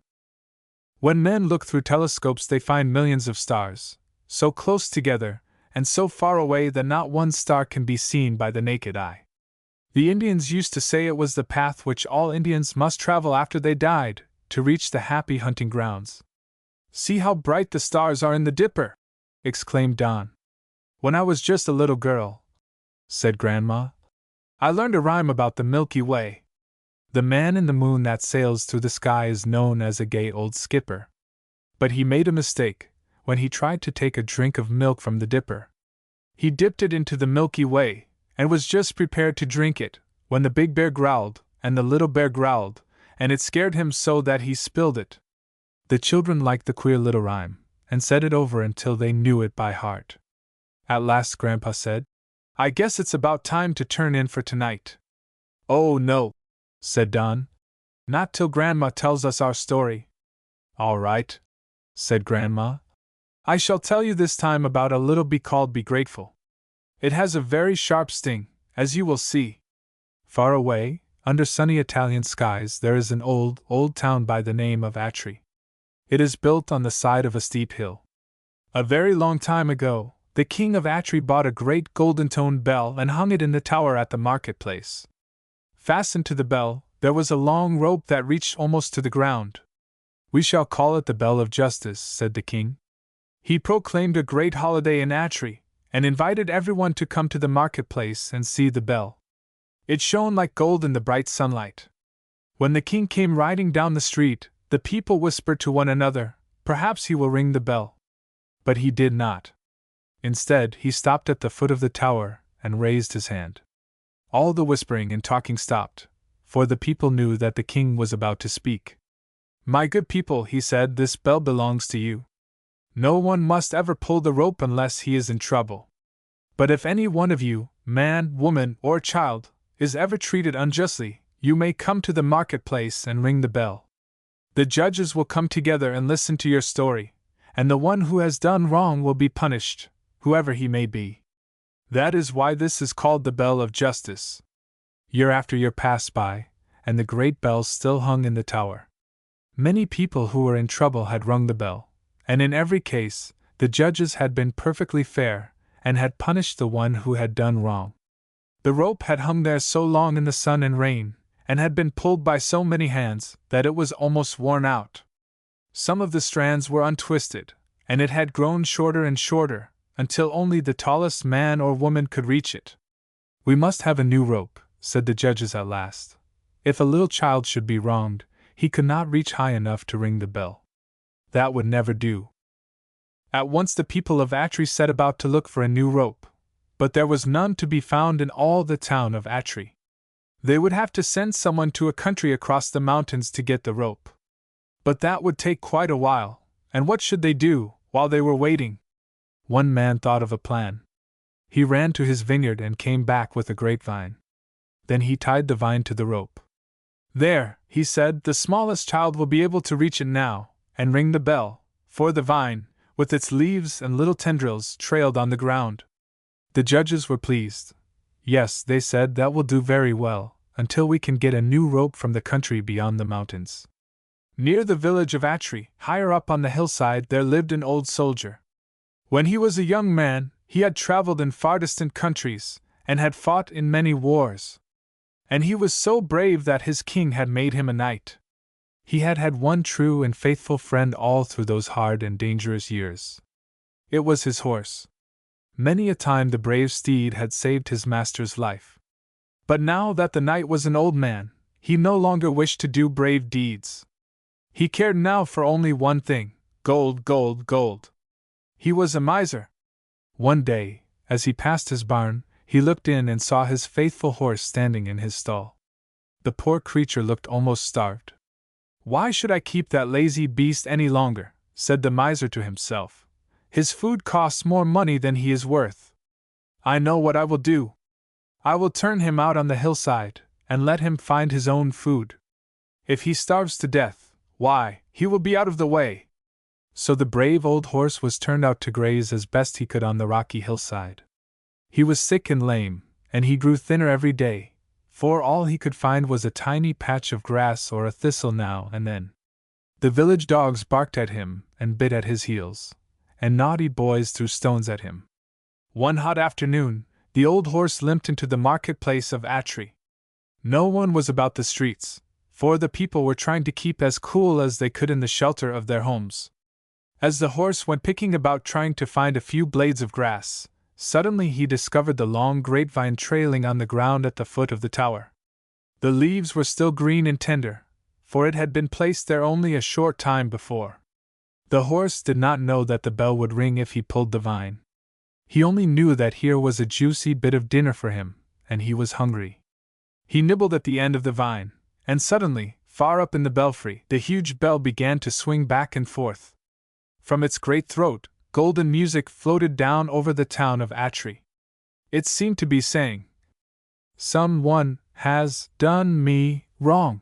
"When men look through telescopes they find millions of stars, so close together, and so far away that not one star can be seen by the naked eye. The Indians used to say it was the path which all Indians must travel after they died, to reach the happy hunting grounds. See how bright the stars are in the dipper!" exclaimed Don. "When I was just a little girl," said Grandma, "I learned a rhyme about the Milky Way. The man in the moon that sails through the sky is known as a gay old skipper. But he made a mistake when he tried to take a drink of milk from the dipper. He dipped it into the Milky Way, and was just prepared to drink it, when the big bear growled, and the little bear growled, and it scared him so that he spilled it." The children liked the queer little rhyme, and said it over until they knew it by heart. At last Grandpa said, "I guess it's about time to turn in for tonight." "Oh no," said Don. "Not till Grandma tells us our story." "All right," said Grandma. "I shall tell you this time about a little bee called Be Grateful. It has a very sharp sting, as you will see. Far away, under sunny Italian skies, there is an old, old town by the name of Atri. It is built on the side of a steep hill. A very long time ago, the king of Atri bought a great golden-toned bell and hung it in the tower at the marketplace. Fastened to the bell, there was a long rope that reached almost to the ground. "We shall call it the Bell of Justice," said the king. He proclaimed a great holiday in Atri, and invited everyone to come to the marketplace and see the bell. It shone like gold in the bright sunlight. When the king came riding down the street, the people whispered to one another, "Perhaps he will ring the bell." But he did not. Instead, he stopped at the foot of the tower and raised his hand. All the whispering and talking stopped, for the people knew that the king was about to speak. "My good people," he said, "this bell belongs to you. No one must ever pull the rope unless he is in trouble. But if any one of you, man, woman, or child, is ever treated unjustly, you may come to the marketplace and ring the bell. The judges will come together and listen to your story, and the one who has done wrong will be punished, whoever he may be. That is why this is called the Bell of Justice." Year after year passed by, and the great bell still hung in the tower. Many people who were in trouble had rung the bell, and in every case, the judges had been perfectly fair, and had punished the one who had done wrong. The rope had hung there so long in the sun and rain, and had been pulled by so many hands, that it was almost worn out. Some of the strands were untwisted, and it had grown shorter and shorter, until only the tallest man or woman could reach it. "We must have a new rope," said the judges at last. If a little child should be wronged, he could not reach high enough to ring the bell. That would never do. At once the people of Atri set about to look for a new rope, but there was none to be found in all the town of Atri. They would have to send someone to a country across the mountains to get the rope. But that would take quite a while, and what should they do while they were waiting? One man thought of a plan. He ran to his vineyard and came back with a grapevine. Then he tied the vine to the rope. "There," he said, "the smallest child will be able to reach it now, and ring the bell, for the vine, with its leaves and little tendrils, trailed on the ground." The judges were pleased. "Yes," they said, "that will do very well, until we can get a new rope from the country beyond the mountains." Near the village of Atri, higher up on the hillside, there lived an old soldier. When he was a young man, he had traveled in far distant countries, and had fought in many wars. And he was so brave that his king had made him a knight. He had had one true and faithful friend all through those hard and dangerous years. It was his horse. Many a time the brave steed had saved his master's life. But now that the knight was an old man, he no longer wished to do brave deeds. He cared now for only one thing: gold, gold, gold. He was a miser. One day, as he passed his barn, he looked in and saw his faithful horse standing in his stall. The poor creature looked almost starved. "Why should I keep that lazy beast any longer?" said the miser to himself. "His food costs more money than he is worth. I know what I will do. I will turn him out on the hillside, and let him find his own food. If he starves to death, why, he will be out of the way." So the brave old horse was turned out to graze as best he could on the rocky hillside. He was sick and lame, and he grew thinner every day, for all he could find was a tiny patch of grass or a thistle now and then. The village dogs barked at him and bit at his heels, and naughty boys threw stones at him. One hot afternoon, the old horse limped into the marketplace of Atri. No one was about the streets, for the people were trying to keep as cool as they could in the shelter of their homes. As the horse went picking about trying to find a few blades of grass, suddenly he discovered the long grapevine trailing on the ground at the foot of the tower. The leaves were still green and tender, for it had been placed there only a short time before. The horse did not know that the bell would ring if he pulled the vine. He only knew that here was a juicy bit of dinner for him, and he was hungry. He nibbled at the end of the vine, and suddenly, far up in the belfry, the huge bell began to swing back and forth. From its great throat, golden music floated down over the town of Atri. It seemed to be saying, "Someone has done me wrong.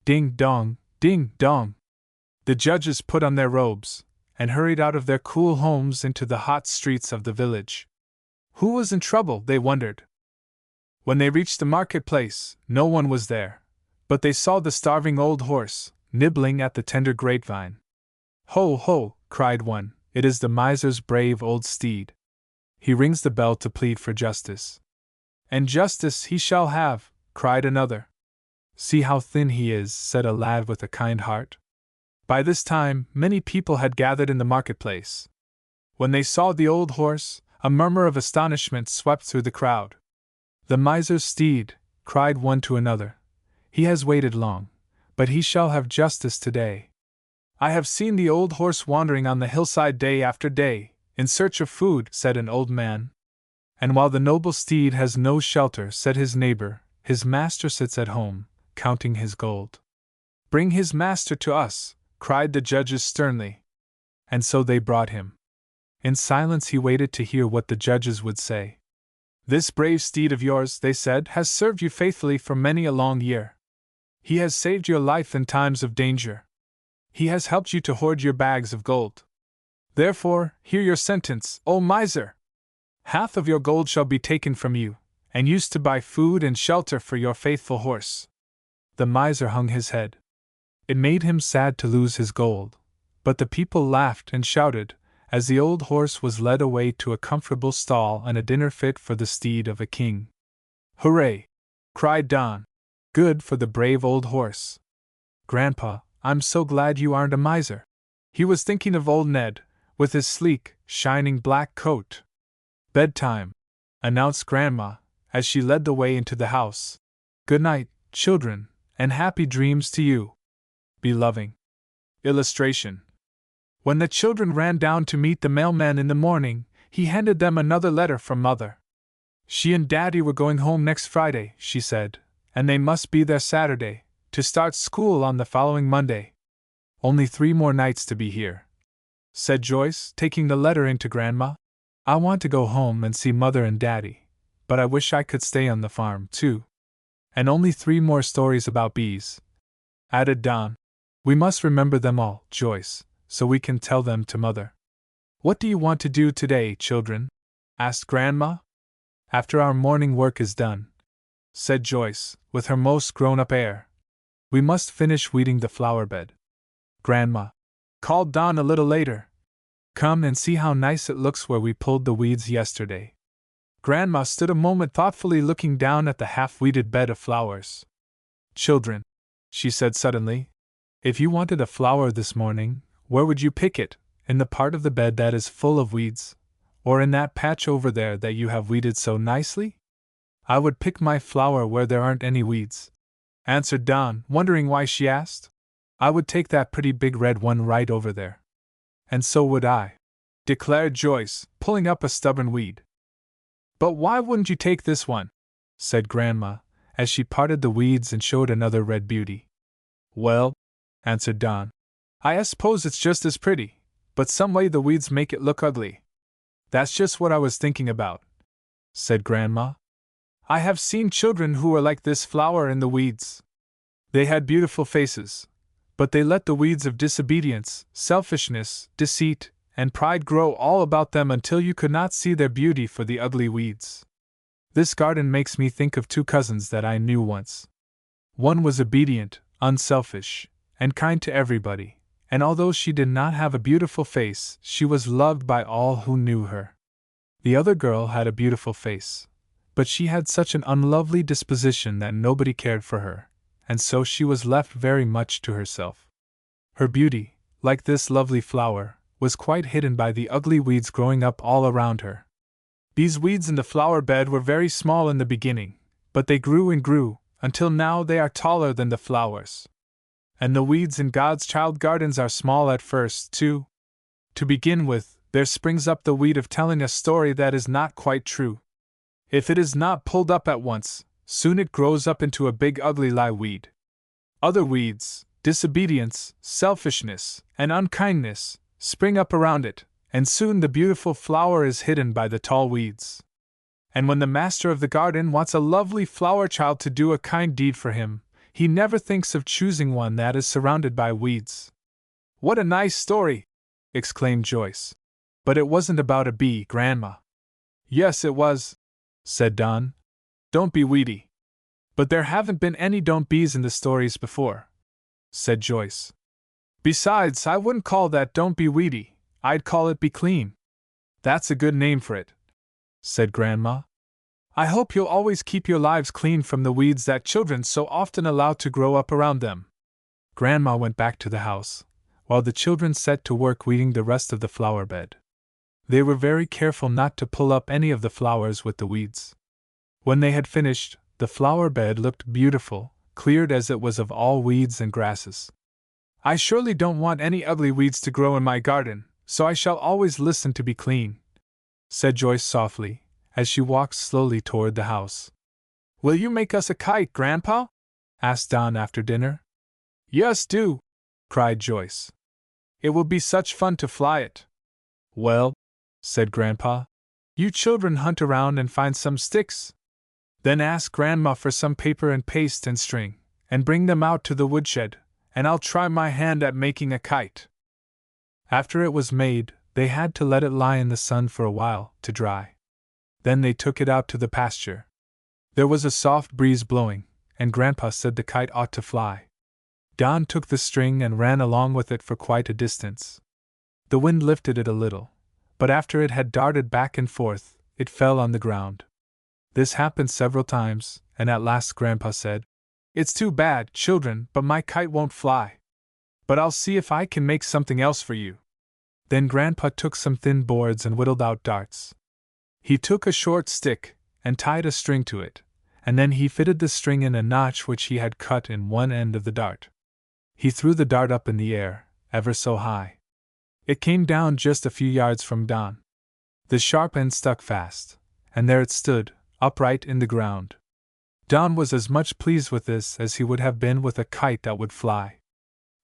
Ding dong, ding dong." The judges put on their robes, and hurried out of their cool homes into the hot streets of the village. Who was in trouble, they wondered. When they reached the marketplace, no one was there, but they saw the starving old horse, nibbling at the tender grapevine. "Ho, ho!" cried one, "it is the miser's brave old steed. He rings the bell to plead for justice." "And justice he shall have," cried another. "See how thin he is," said a lad with a kind heart. By this time, many people had gathered in the marketplace. When they saw the old horse, a murmur of astonishment swept through the crowd. "The miser's steed," cried one to another. "He has waited long, but he shall have justice today." "I have seen the old horse wandering on the hillside day after day, in search of food," said an old man. "And while the noble steed has no shelter," said his neighbor, "his master sits at home, counting his gold." "Bring his master to us," cried the judges sternly. And so they brought him. In silence he waited to hear what the judges would say. "This brave steed of yours," they said, "has served you faithfully for many a long year. He has saved your life in times of danger. He has helped you to hoard your bags of gold. Therefore, hear your sentence, O miser! Half of your gold shall be taken from you, and used to buy food and shelter for your faithful horse." The miser hung his head. It made him sad to lose his gold, but the people laughed and shouted, as the old horse was led away to a comfortable stall and a dinner fit for the steed of a king. "Hooray!" cried Don. "Good for the brave old horse. Grandpa, I'm so glad you aren't a miser." He was thinking of old Ned, with his sleek, shining black coat. "Bedtime," announced Grandma, as she led the way into the house. "Good night, children, and happy dreams to you. Be loving." Illustration. When the children ran down to meet the mailman in the morning, he handed them another letter from Mother. She and Daddy were going home next Friday, she said, and they must be there Saturday, to start school on the following Monday. "Only 3 more nights to be here," said Joyce, taking the letter into Grandma. "I want to go home and see Mother and Daddy, but I wish I could stay on the farm, too. And only 3 more stories about bees," added Don. "We must remember them all, Joyce, so we can tell them to Mother." "What do you want to do today, children?" asked Grandma. "After our morning work is done," said Joyce, with her most grown-up air, "we must finish weeding the flower bed." "Grandma," called Don a little later, "come and see how nice it looks where we pulled the weeds yesterday." Grandma stood a moment thoughtfully looking down at the half-weeded bed of flowers. "Children," she said suddenly, "if you wanted a flower this morning, where would you pick it? In the part of the bed that is full of weeds? Or in that patch over there that you have weeded so nicely?" "I would pick my flower where there aren't any weeds," answered Don, wondering why she asked. "I would take that pretty big red one right over there." "And so would I," declared Joyce, pulling up a stubborn weed. "But why wouldn't you take this one?" said Grandma, as she parted the weeds and showed another red beauty. "Well," answered Don, "I suppose it's just as pretty, but some way the weeds make it look ugly." "That's just what I was thinking about," said Grandma. "I have seen children who were like this flower in the weeds. They had beautiful faces, but they let the weeds of disobedience, selfishness, deceit, and pride grow all about them until you could not see their beauty for the ugly weeds. This garden makes me think of 2 cousins that I knew once. One was obedient, unselfish, and kind to everybody, and although she did not have a beautiful face, she was loved by all who knew her. The other girl had a beautiful face, but she had such an unlovely disposition that nobody cared for her, and so she was left very much to herself. Her beauty, like this lovely flower, was quite hidden by the ugly weeds growing up all around her. These weeds in the flower bed were very small in the beginning, but they grew and grew, until now they are taller than the flowers. And the weeds in God's child gardens are small at first, too. To begin with, there springs up the weed of telling a story that is not quite true. If it is not pulled up at once, soon it grows up into a big ugly lie weed. Other weeds, disobedience, selfishness, and unkindness, spring up around it, and soon the beautiful flower is hidden by the tall weeds. And when the master of the garden wants a lovely flower child to do a kind deed for him, he never thinks of choosing one that is surrounded by weeds. "What a nice story!" exclaimed Joyce. "But it wasn't about a bee, Grandma." "Yes, it was," said Don. "Don't be weedy." "But there haven't been any don't bees in the stories before," said Joyce. "Besides, I wouldn't call that don't be weedy, I'd call it be clean." "That's a good name for it," said Grandma. "I hope you'll always keep your lives clean from the weeds that children so often allow to grow up around them." Grandma went back to the house, while the children set to work weeding the rest of the flower bed. They were very careful not to pull up any of the flowers with the weeds. When they had finished, the flower bed looked beautiful, cleared as it was of all weeds and grasses. "I surely don't want any ugly weeds to grow in my garden, so I shall always listen to be clean," said Joyce softly, as she walked slowly toward the house. "Will you make us a kite, Grandpa?" asked Don after dinner. "Yes, do!" cried Joyce. "It will be such fun to fly it." "Well," said Grandpa, "you children hunt around and find some sticks. Then ask Grandma for some paper and paste and string, and bring them out to the woodshed, and I'll try my hand at making a kite." After it was made, they had to let it lie in the sun for a while, to dry. Then they took it out to the pasture. There was a soft breeze blowing, and Grandpa said the kite ought to fly. Don took the string and ran along with it for quite a distance. The wind lifted it a little, but after it had darted back and forth, it fell on the ground. This happened several times, and at last Grandpa said, "It's too bad, children, but my kite won't fly. But I'll see if I can make something else for you." Then Grandpa took some thin boards and whittled out darts. He took a short stick, and tied a string to it, and then he fitted the string in a notch which he had cut in one end of the dart. He threw the dart up in the air, ever so high. It came down just a few yards from Don. The sharp end stuck fast, and there it stood, upright in the ground. Don was as much pleased with this as he would have been with a kite that would fly.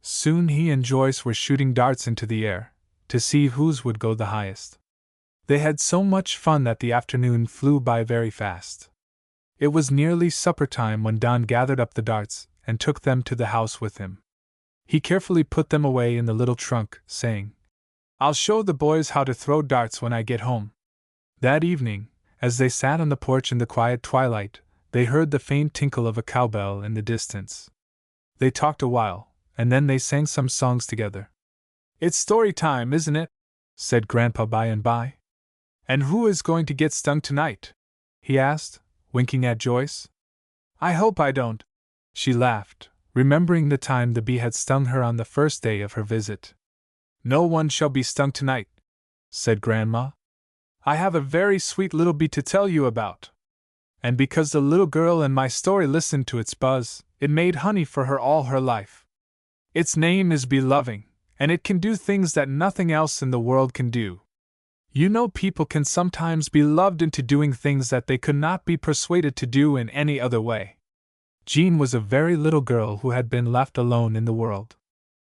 Soon he and Joyce were shooting darts into the air, to see whose would go the highest. They had so much fun that the afternoon flew by very fast. It was nearly supper time when Don gathered up the darts and took them to the house with him. He carefully put them away in the little trunk, saying, "I'll show the boys how to throw darts when I get home." That evening, as they sat on the porch in the quiet twilight, they heard the faint tinkle of a cowbell in the distance. They talked a while, and then they sang some songs together. "It's story time, isn't it?" said Grandpa by and by. "And who is going to get stung tonight?" he asked, winking at Joyce. "I hope I don't," she laughed, remembering the time the bee had stung her on the first day of her visit. "No one shall be stung tonight," said Grandma. "I have a very sweet little bee to tell you about. And because the little girl in my story listened to its buzz, it made honey for her all her life. Its name is Bee-loving, and it can do things that nothing else in the world can do. You know, people can sometimes be loved into doing things that they could not be persuaded to do in any other way. Jean was a very little girl who had been left alone in the world.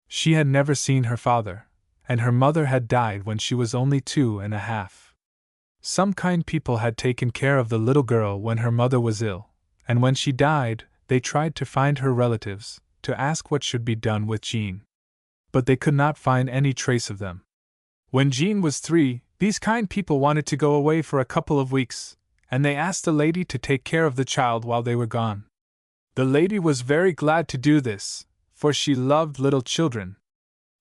She had never seen her father, and her mother had died when she was only 2.5. Some kind people had taken care of the little girl when her mother was ill, and when she died, they tried to find her relatives, to ask what should be done with Jean. But they could not find any trace of them. When Jean was 3, these kind people wanted to go away for a couple of weeks, and they asked the lady to take care of the child while they were gone. The lady was very glad to do this, for she loved little children.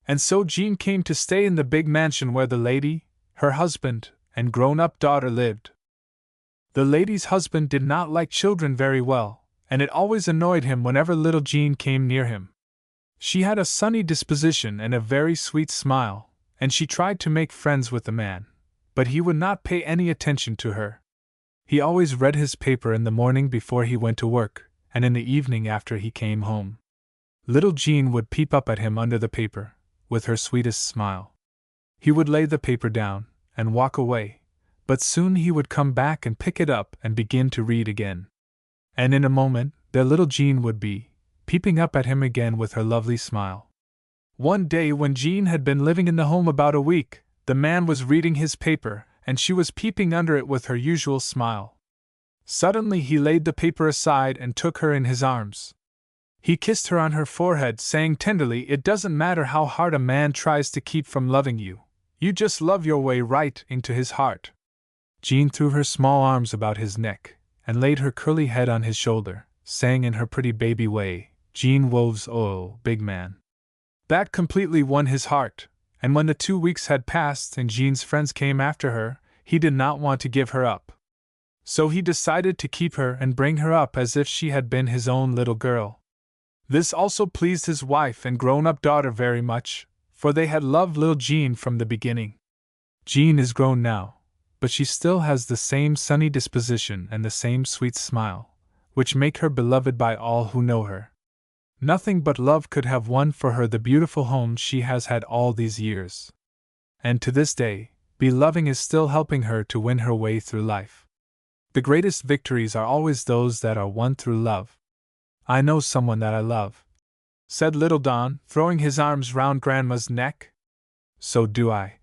And so Jean came to stay in the big mansion where the lady, her husband, and grown-up daughter lived. The lady's husband did not like children very well, and it always annoyed him whenever little Jean came near him. She had a sunny disposition and a very sweet smile, and she tried to make friends with the man, but he would not pay any attention to her. He always read his paper in the morning before he went to work, and in the evening after he came home. Little Jean would peep up at him under the paper, with her sweetest smile. He would lay the paper down, and walk away, but soon he would come back and pick it up and begin to read again. And in a moment, their little Jean would be peeping up at him again with her lovely smile. One day when Jean had been living in the home about a week, the man was reading his paper, and she was peeping under it with her usual smile. Suddenly he laid the paper aside and took her in his arms. He kissed her on her forehead, saying tenderly, "It doesn't matter how hard a man tries to keep from loving you, you just love your way right into his heart." Jean threw her small arms about his neck, and laid her curly head on his shoulder, saying in her pretty baby way, "Jean Woves, oh, big man." That completely won his heart, and when the 2 weeks had passed and Jean's friends came after her, he did not want to give her up. So he decided to keep her and bring her up as if she had been his own little girl. This also pleased his wife and grown-up daughter very much, for they had loved little Jean from the beginning. Jean is grown now, but she still has the same sunny disposition and the same sweet smile, which make her beloved by all who know her. Nothing but love could have won for her the beautiful home she has had all these years. And to this day, beloving is still helping her to win her way through life. The greatest victories are always those that are won through love. "I know someone that I love," said little Don, throwing his arms round Grandma's neck. "So do I,"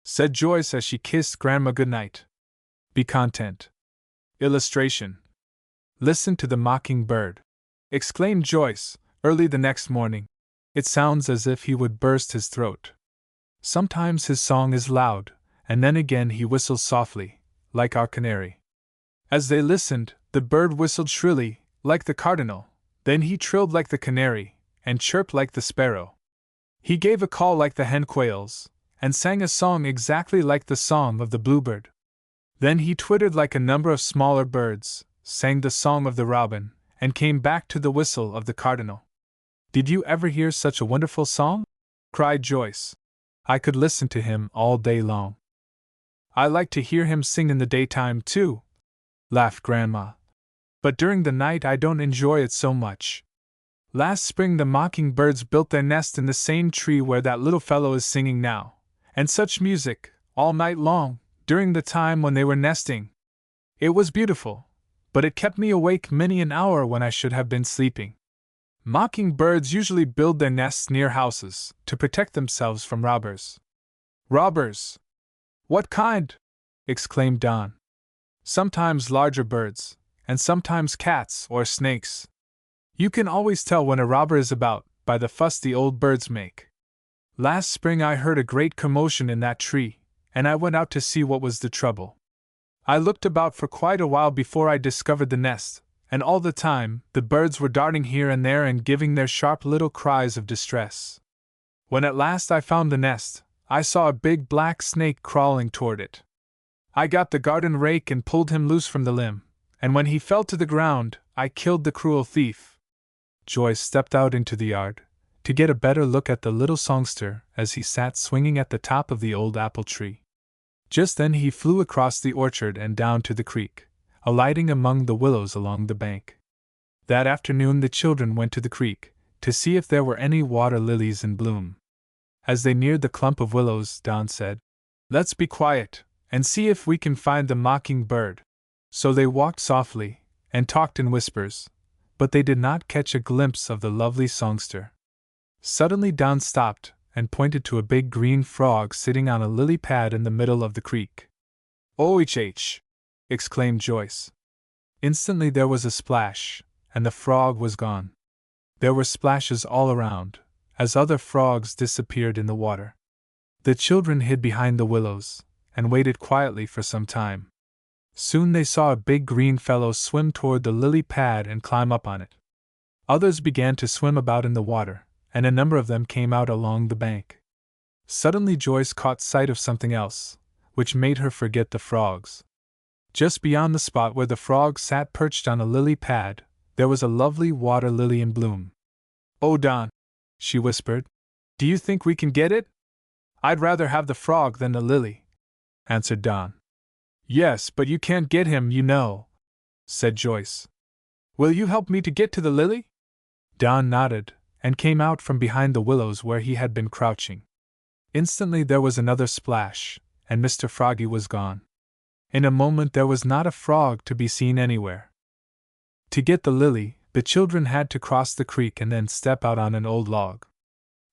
said Joyce as she kissed Grandma goodnight. "Be content." Illustration. "Listen to the mockingbird," exclaimed Joyce, early the next morning. "It sounds as if he would burst his throat. Sometimes his song is loud, and then again he whistles softly, like our canary." As they listened, the bird whistled shrilly, like the cardinal, then he trilled like the canary, and chirped like the sparrow. He gave a call like the hen quails, and sang a song exactly like the song of the bluebird. Then he twittered like a number of smaller birds, sang the song of the robin, and came back to the whistle of the cardinal. "Did you ever hear such a wonderful song?" cried Joyce. "I could listen to him all day long." "I like to hear him sing in the daytime, too," laughed Grandma. "But during the night I don't enjoy it so much. Last spring the mockingbirds built their nest in the same tree where that little fellow is singing now, and such music, all night long, during the time when they were nesting. It was beautiful, but it kept me awake many an hour when I should have been sleeping." Mockingbirds usually build their nests near houses, to protect themselves from robbers. "Robbers? What kind?" exclaimed Don. "Sometimes larger birds, and sometimes cats or snakes. You can always tell when a robber is about, by the fuss the old birds make. Last spring I heard a great commotion in that tree, and I went out to see what was the trouble. I looked about for quite a while before I discovered the nest, and all the time the birds were darting here and there and giving their sharp little cries of distress. When at last I found the nest, I saw a big black snake crawling toward it. I got the garden rake and pulled him loose from the limb, and when he fell to the ground, I killed the cruel thief." Joyce stepped out into the yard, to get a better look at the little songster as he sat swinging at the top of the old apple tree. Just then he flew across the orchard and down to the creek, alighting among the willows along the bank. That afternoon the children went to the creek, to see if there were any water lilies in bloom. As they neared the clump of willows, Don said, "Let's be quiet, and see if we can find the mockingbird." So they walked softly, and talked in whispers, but they did not catch a glimpse of the lovely songster. Suddenly Don stopped, and pointed to a big green frog sitting on a lily pad in the middle of the creek. "Oh-h-h!" exclaimed Joyce. Instantly there was a splash, and the frog was gone. There were splashes all around, as other frogs disappeared in the water. The children hid behind the willows, and waited quietly for some time. Soon they saw a big green fellow swim toward the lily pad and climb up on it. Others began to swim about in the water, and a number of them came out along the bank. Suddenly Joyce caught sight of something else, which made her forget the frogs. Just beyond the spot where the frog sat perched on a lily pad, there was a lovely water lily in bloom. "Oh, Don," she whispered, "do you think we can get it?" I'd rather have the frog than the lily, answered Don. Yes, but you can't get him, you know, said Joyce. Will you help me to get to the lily? Don nodded, and came out from behind the willows where he had been crouching. Instantly there was another splash, and Mr. Froggy was gone. In a moment there was not a frog to be seen anywhere. To get the lily, the children had to cross the creek and then step out on an old log.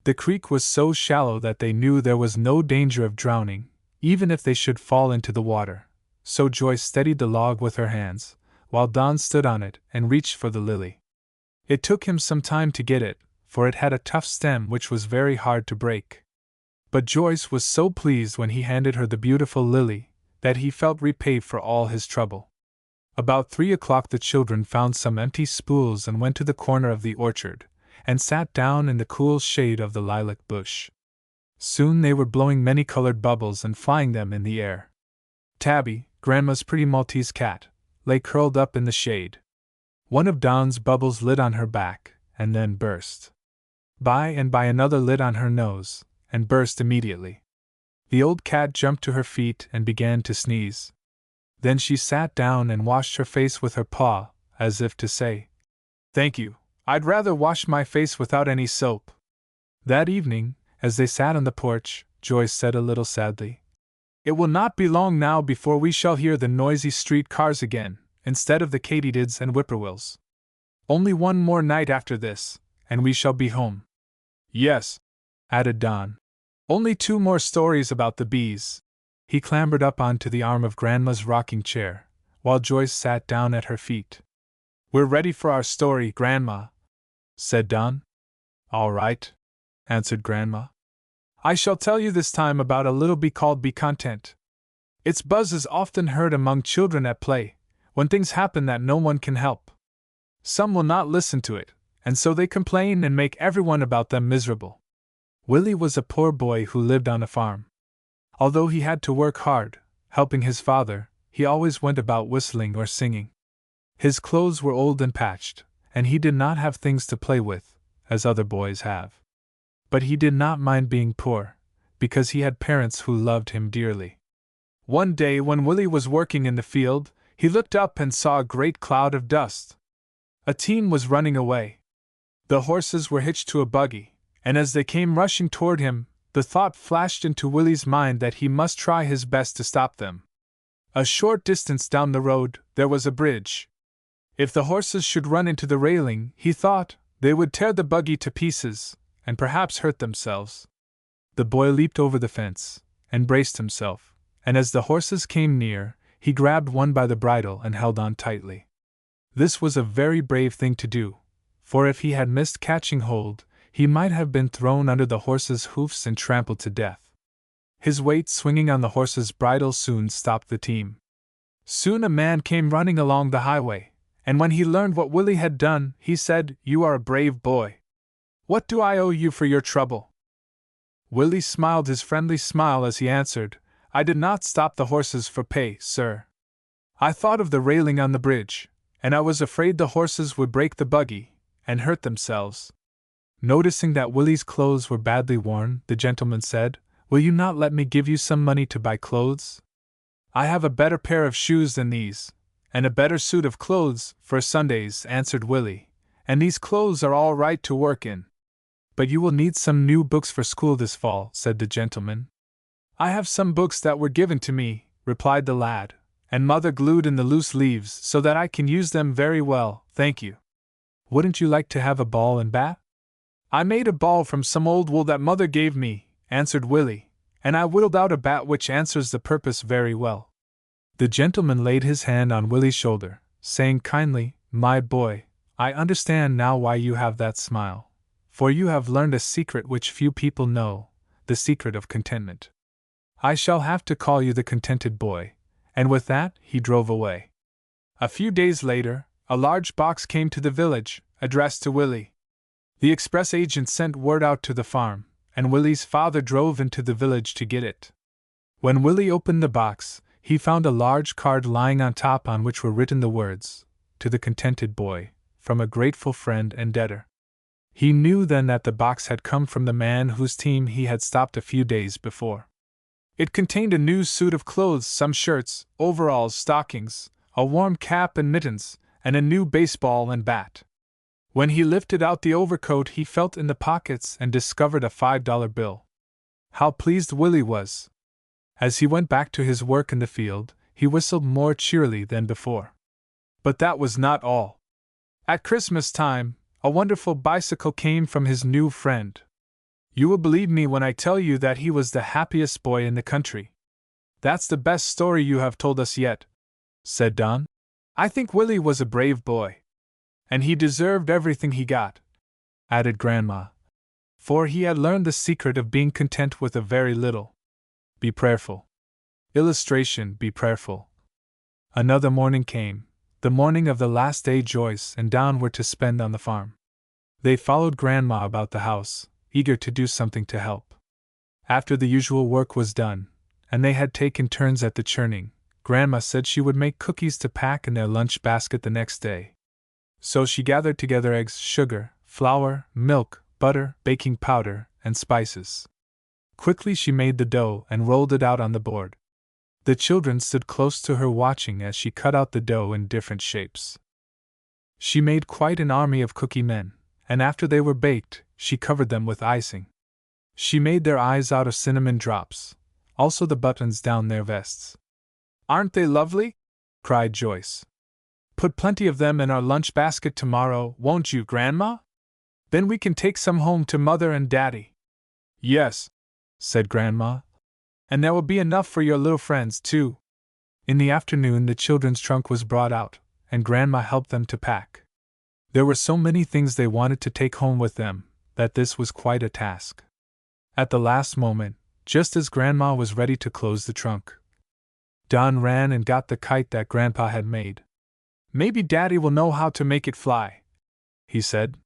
The creek was so shallow that they knew there was no danger of drowning, even if they should fall into the water, so Joyce steadied the log with her hands, while Don stood on it and reached for the lily. It took him some time to get it, for it had a tough stem which was very hard to break. But Joyce was so pleased when he handed her the beautiful lily, that he felt repaid for all his trouble. About 3 o'clock the children found some empty spools and went to the corner of the orchard, and sat down in the cool shade of the lilac bush. Soon they were blowing many-colored bubbles and flying them in the air. Tabby, Grandma's pretty Maltese cat, lay curled up in the shade. One of Don's bubbles lit on her back, and then burst. By and by another lit on her nose, and burst immediately. The old cat jumped to her feet and began to sneeze. Then she sat down and washed her face with her paw, as if to say, "Thank you, I'd rather wash my face without any soap." That evening, as they sat on the porch, Joyce said a little sadly, "It will not be long now before we shall hear the noisy street cars again, instead of the katydids and whippoorwills. Only one more night after this, and we shall be home." "Yes," added Don. "Only 2 more stories about the bees." He clambered up onto the arm of Grandma's rocking chair, while Joyce sat down at her feet. "We're ready for our story, Grandma," said Don. "All right," answered Grandma. "I shall tell you this time about a little bee called Be Content. Its buzz is often heard among children at play, when things happen that no one can help. Some will not listen to it, and so they complain and make everyone about them miserable. Willie was a poor boy who lived on a farm. Although he had to work hard, helping his father, he always went about whistling or singing. His clothes were old and patched, and he did not have things to play with, as other boys have. But he did not mind being poor, because he had parents who loved him dearly. One day when Willie was working in the field, he looked up and saw a great cloud of dust. A team was running away. The horses were hitched to a buggy, and as they came rushing toward him, the thought flashed into Willie's mind that he must try his best to stop them. A short distance down the road, there was a bridge. If the horses should run into the railing, he thought, they would tear the buggy to pieces, and perhaps hurt themselves. The boy leaped over the fence, and braced himself, and as the horses came near, he grabbed one by the bridle and held on tightly. This was a very brave thing to do, for if he had missed catching hold, he might have been thrown under the horse's hoofs and trampled to death. His weight swinging on the horse's bridle soon stopped the team. Soon a man came running along the highway, and when he learned what Willie had done, he said, "You are a brave boy. What do I owe you for your trouble?" Willie smiled his friendly smile as he answered, "I did not stop the horses for pay, sir. I thought of the railing on the bridge, and I was afraid the horses would break the buggy and hurt themselves." Noticing that Willie's clothes were badly worn, the gentleman said, "Will you not let me give you some money to buy clothes? I have a better pair of shoes than these, and a better suit of clothes for Sundays," answered Willie, "and these clothes are all right to work in." "But you will need some new books for school this fall," said the gentleman. "I have some books that were given to me," replied the lad, "and Mother glued in the loose leaves so that I can use them very well, thank you." "Wouldn't you like to have a ball and bat?" "I made a ball from some old wool that Mother gave me," answered Willie, "and I whittled out a bat which answers the purpose very well." The gentleman laid his hand on Willie's shoulder, saying kindly, "My boy, I understand now why you have that smile, for you have learned a secret which few people know, the secret of contentment. I shall have to call you the contented boy," and with that he drove away. A few days later, a large box came to the village, addressed to Willie. The express agent sent word out to the farm, and Willie's father drove into the village to get it. When Willie opened the box, he found a large card lying on top on which were written the words, "To the contented boy, from a grateful friend and debtor." He knew then that the box had come from the man whose team he had stopped a few days before. It contained a new suit of clothes, some shirts, overalls, stockings, a warm cap and mittens, and a new baseball and bat. When he lifted out the overcoat, he felt in the pockets and discovered a $5 bill. How pleased Willie was! As he went back to his work in the field, he whistled more cheerily than before. But that was not all. At Christmas time, a wonderful bicycle came from his new friend. You will believe me when I tell you that he was the happiest boy in the country. That's the best story you have told us yet, said Don. I think Willie was a brave boy. And he deserved everything he got, added Grandma, for he had learned the secret of being content with a very little. Be prayerful. Illustration: be prayerful. Another morning came, the morning of the last day Joyce and Don were to spend on the farm. They followed Grandma about the house, eager to do something to help. After the usual work was done, and they had taken turns at the churning, Grandma said she would make cookies to pack in their lunch basket the next day. So she gathered together eggs, sugar, flour, milk, butter, baking powder, and spices. Quickly she made the dough and rolled it out on the board. The children stood close to her watching as she cut out the dough in different shapes. She made quite an army of cookie men, and after they were baked, she covered them with icing. She made their eyes out of cinnamon drops, also the buttons down their vests. Aren't they lovely? Cried Joyce. Put plenty of them in our lunch basket tomorrow, won't you, Grandma? Then we can take some home to Mother and Daddy. Yes, said Grandma. And there will be enough for your little friends, too. In the afternoon, the children's trunk was brought out, and Grandma helped them to pack. There were so many things they wanted to take home with them that this was quite a task. At the last moment, just as Grandma was ready to close the trunk, Don ran and got the kite that Grandpa had made. Maybe Daddy will know how to make it fly, he said.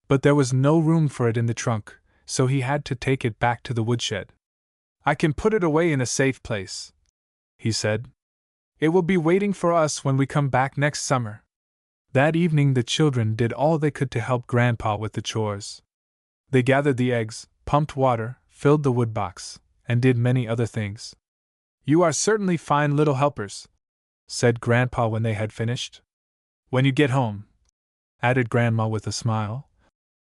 But there was no room for it in the trunk, so he had to take it back to the woodshed. I can put it away in a safe place, he said. It will be waiting for us when we come back next summer. That evening the children did all they could to help Grandpa with the chores. They gathered the eggs, pumped water, filled the woodbox, and did many other things. You are certainly fine little helpers, said Grandpa when they had finished. When you get home, added Grandma with a smile,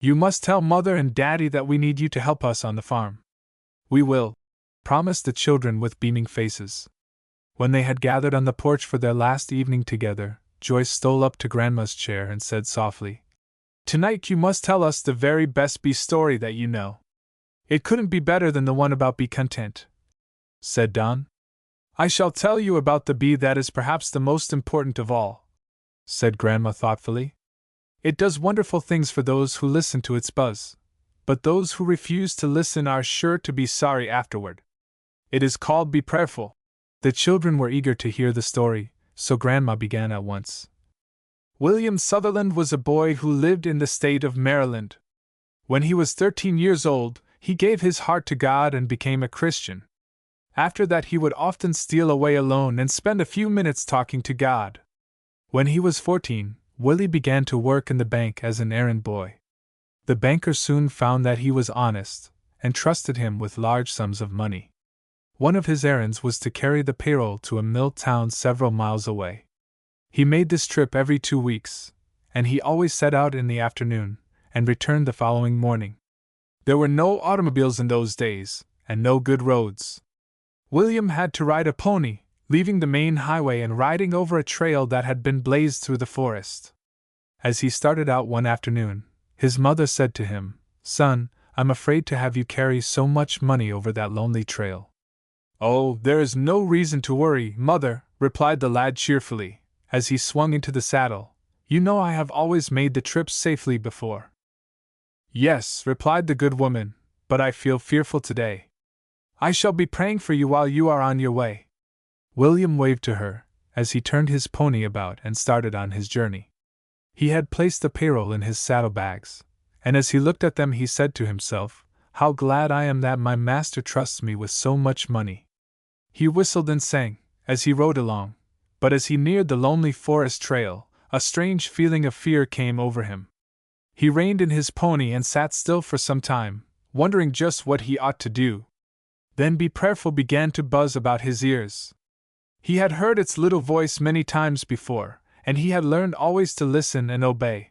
you must tell Mother and Daddy that we need you to help us on the farm. We will, promised the children with beaming faces. When they had gathered on the porch for their last evening together, Joyce stole up to Grandma's chair and said softly, Tonight you must tell us the very best bee story that you know. It couldn't be better than the one about Be Content, said Don. I shall tell you about the bee that is perhaps the most important of all, said Grandma thoughtfully. It does wonderful things for those who listen to its buzz, but those who refuse to listen are sure to be sorry afterward. It is called Be Prayerful. The children were eager to hear the story, so Grandma began at once. William Sutherland was a boy who lived in the state of Maryland. When he was 13 years old, he gave his heart to God and became a Christian. After that he would often steal away alone and spend a few minutes talking to God. When he was 14, Willie began to work in the bank as an errand boy. The banker soon found that he was honest, and trusted him with large sums of money. One of his errands was to carry the payroll to a mill town several miles away. He made this trip every 2 weeks, and he always set out in the afternoon, and returned the following morning. There were no automobiles in those days, and no good roads. William had to ride a pony, leaving the main highway and riding over a trail that had been blazed through the forest. As he started out one afternoon, his mother said to him, Son, I'm afraid to have you carry so much money over that lonely trail. Oh, there is no reason to worry, Mother, replied the lad cheerfully, as he swung into the saddle. You know I have always made the trip safely before. Yes, replied the good woman, but I feel fearful today. I shall be praying for you while you are on your way. William waved to her, as he turned his pony about and started on his journey. He had placed the payroll in his saddlebags, and as he looked at them he said to himself, How glad I am that my master trusts me with so much money. He whistled and sang, as he rode along, but as he neared the lonely forest trail, a strange feeling of fear came over him. He reined in his pony and sat still for some time, wondering just what he ought to do. Then Be Prayerful began to buzz about his ears. He had heard its little voice many times before, and he had learned always to listen and obey.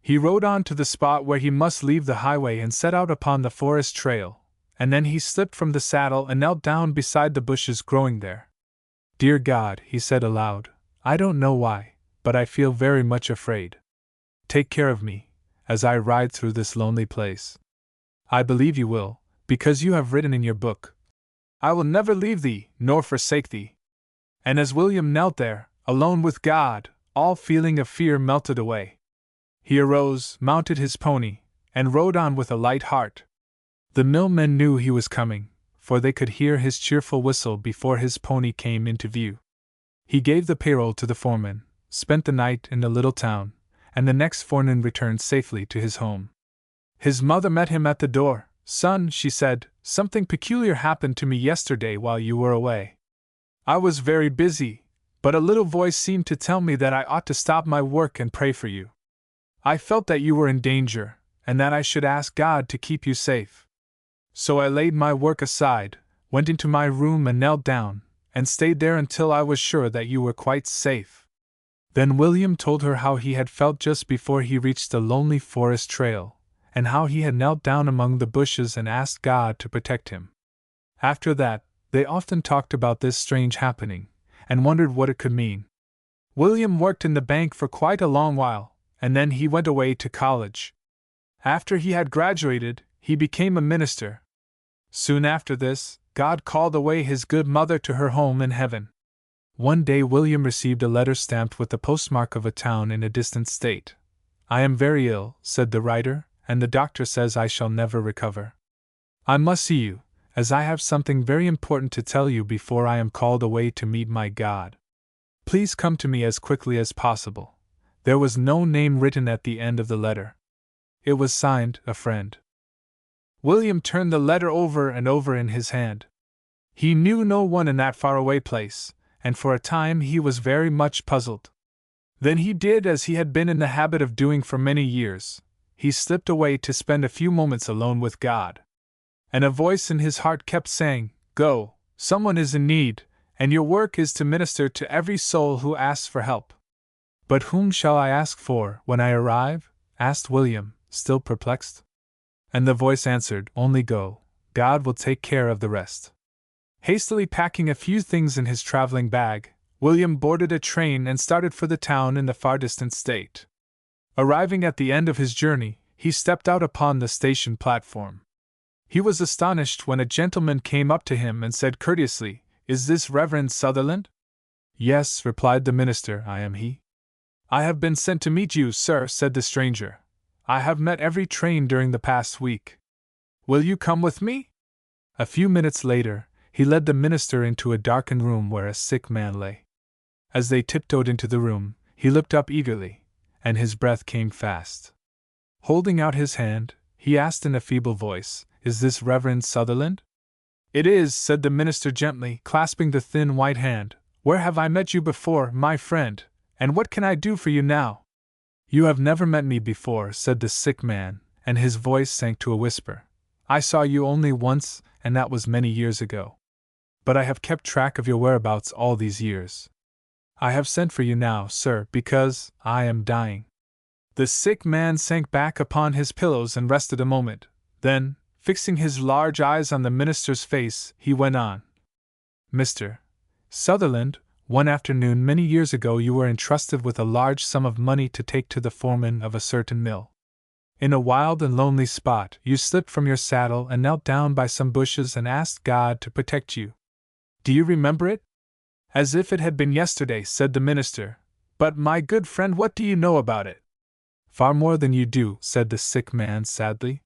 He rode on to the spot where he must leave the highway and set out upon the forest trail, and then he slipped from the saddle and knelt down beside the bushes growing there. "Dear God," he said aloud, "I don't know why, but I feel very much afraid. Take care of me, as I ride through this lonely place. I believe you will, because you have written in your book, 'I will never leave thee, nor forsake thee.'" And as William knelt there, alone with God, all feeling of fear melted away. He arose, mounted his pony, and rode on with a light heart. The millmen knew he was coming, for they could hear his cheerful whistle before his pony came into view. He gave the payroll to the foreman, spent the night in the little town, and the next forenoon returned safely to his home. His mother met him at the door. "Son," she said, "something peculiar happened to me yesterday while you were away. I was very busy, but a little voice seemed to tell me that I ought to stop my work and pray for you. I felt that you were in danger, and that I should ask God to keep you safe. So I laid my work aside, went into my room and knelt down, and stayed there until I was sure that you were quite safe." Then William told her how he had felt just before he reached the lonely forest trail, and how he had knelt down among the bushes and asked God to protect him. After that, they often talked about this strange happening, and wondered what it could mean. William worked in the bank for quite a long while, and then he went away to college. After he had graduated, he became a minister. Soon after this, God called away his good mother to her home in heaven. One day William received a letter stamped with the postmark of a town in a distant state. "I am very ill," said the writer, "and the doctor says I shall never recover. I must see you, as I have something very important to tell you before I am called away to meet my God. Please come to me as quickly as possible." There was no name written at the end of the letter. It was signed, "A Friend." William turned the letter over and over in his hand. He knew no one in that faraway place, and for a time he was very much puzzled. Then he did as he had been in the habit of doing for many years. He slipped away to spend a few moments alone with God. And a voice in his heart kept saying, "Go, someone is in need, and your work is to minister to every soul who asks for help." "But whom shall I ask for when I arrive?" asked William, still perplexed. And the voice answered, "Only go. God will take care of the rest." Hastily packing a few things in his traveling bag, William boarded a train and started for the town in the far distant state. Arriving at the end of his journey, he stepped out upon the station platform. He was astonished when a gentleman came up to him and said courteously, "Is this Reverend Sutherland?" "Yes," replied the minister, "I am he." "I have been sent to meet you, sir," said the stranger. "I have met every train during the past week. Will you come with me?" A few minutes later, he led the minister into a darkened room where a sick man lay. As they tiptoed into the room, he looked up eagerly, and his breath came fast. Holding out his hand, he asked in a feeble voice, "Is this Reverend Sutherland?" "It is," said the minister gently, clasping the thin white hand. "Where have I met you before, my friend, and what can I do for you now?" "You have never met me before," said the sick man, and his voice sank to a whisper. "I saw you only once, and that was many years ago. But I have kept track of your whereabouts all these years. I have sent for you now, sir, because I am dying." The sick man sank back upon his pillows and rested a moment. Then, fixing his large eyes on the minister's face, he went on. "Mr. Sutherland, one afternoon many years ago you were entrusted with a large sum of money to take to the foreman of a certain mill. In a wild and lonely spot, you slipped from your saddle and knelt down by some bushes and asked God to protect you. Do you remember it?" "As if it had been yesterday," said the minister. "But, my good friend, what do you know about it?" "Far more than you do," said the sick man sadly.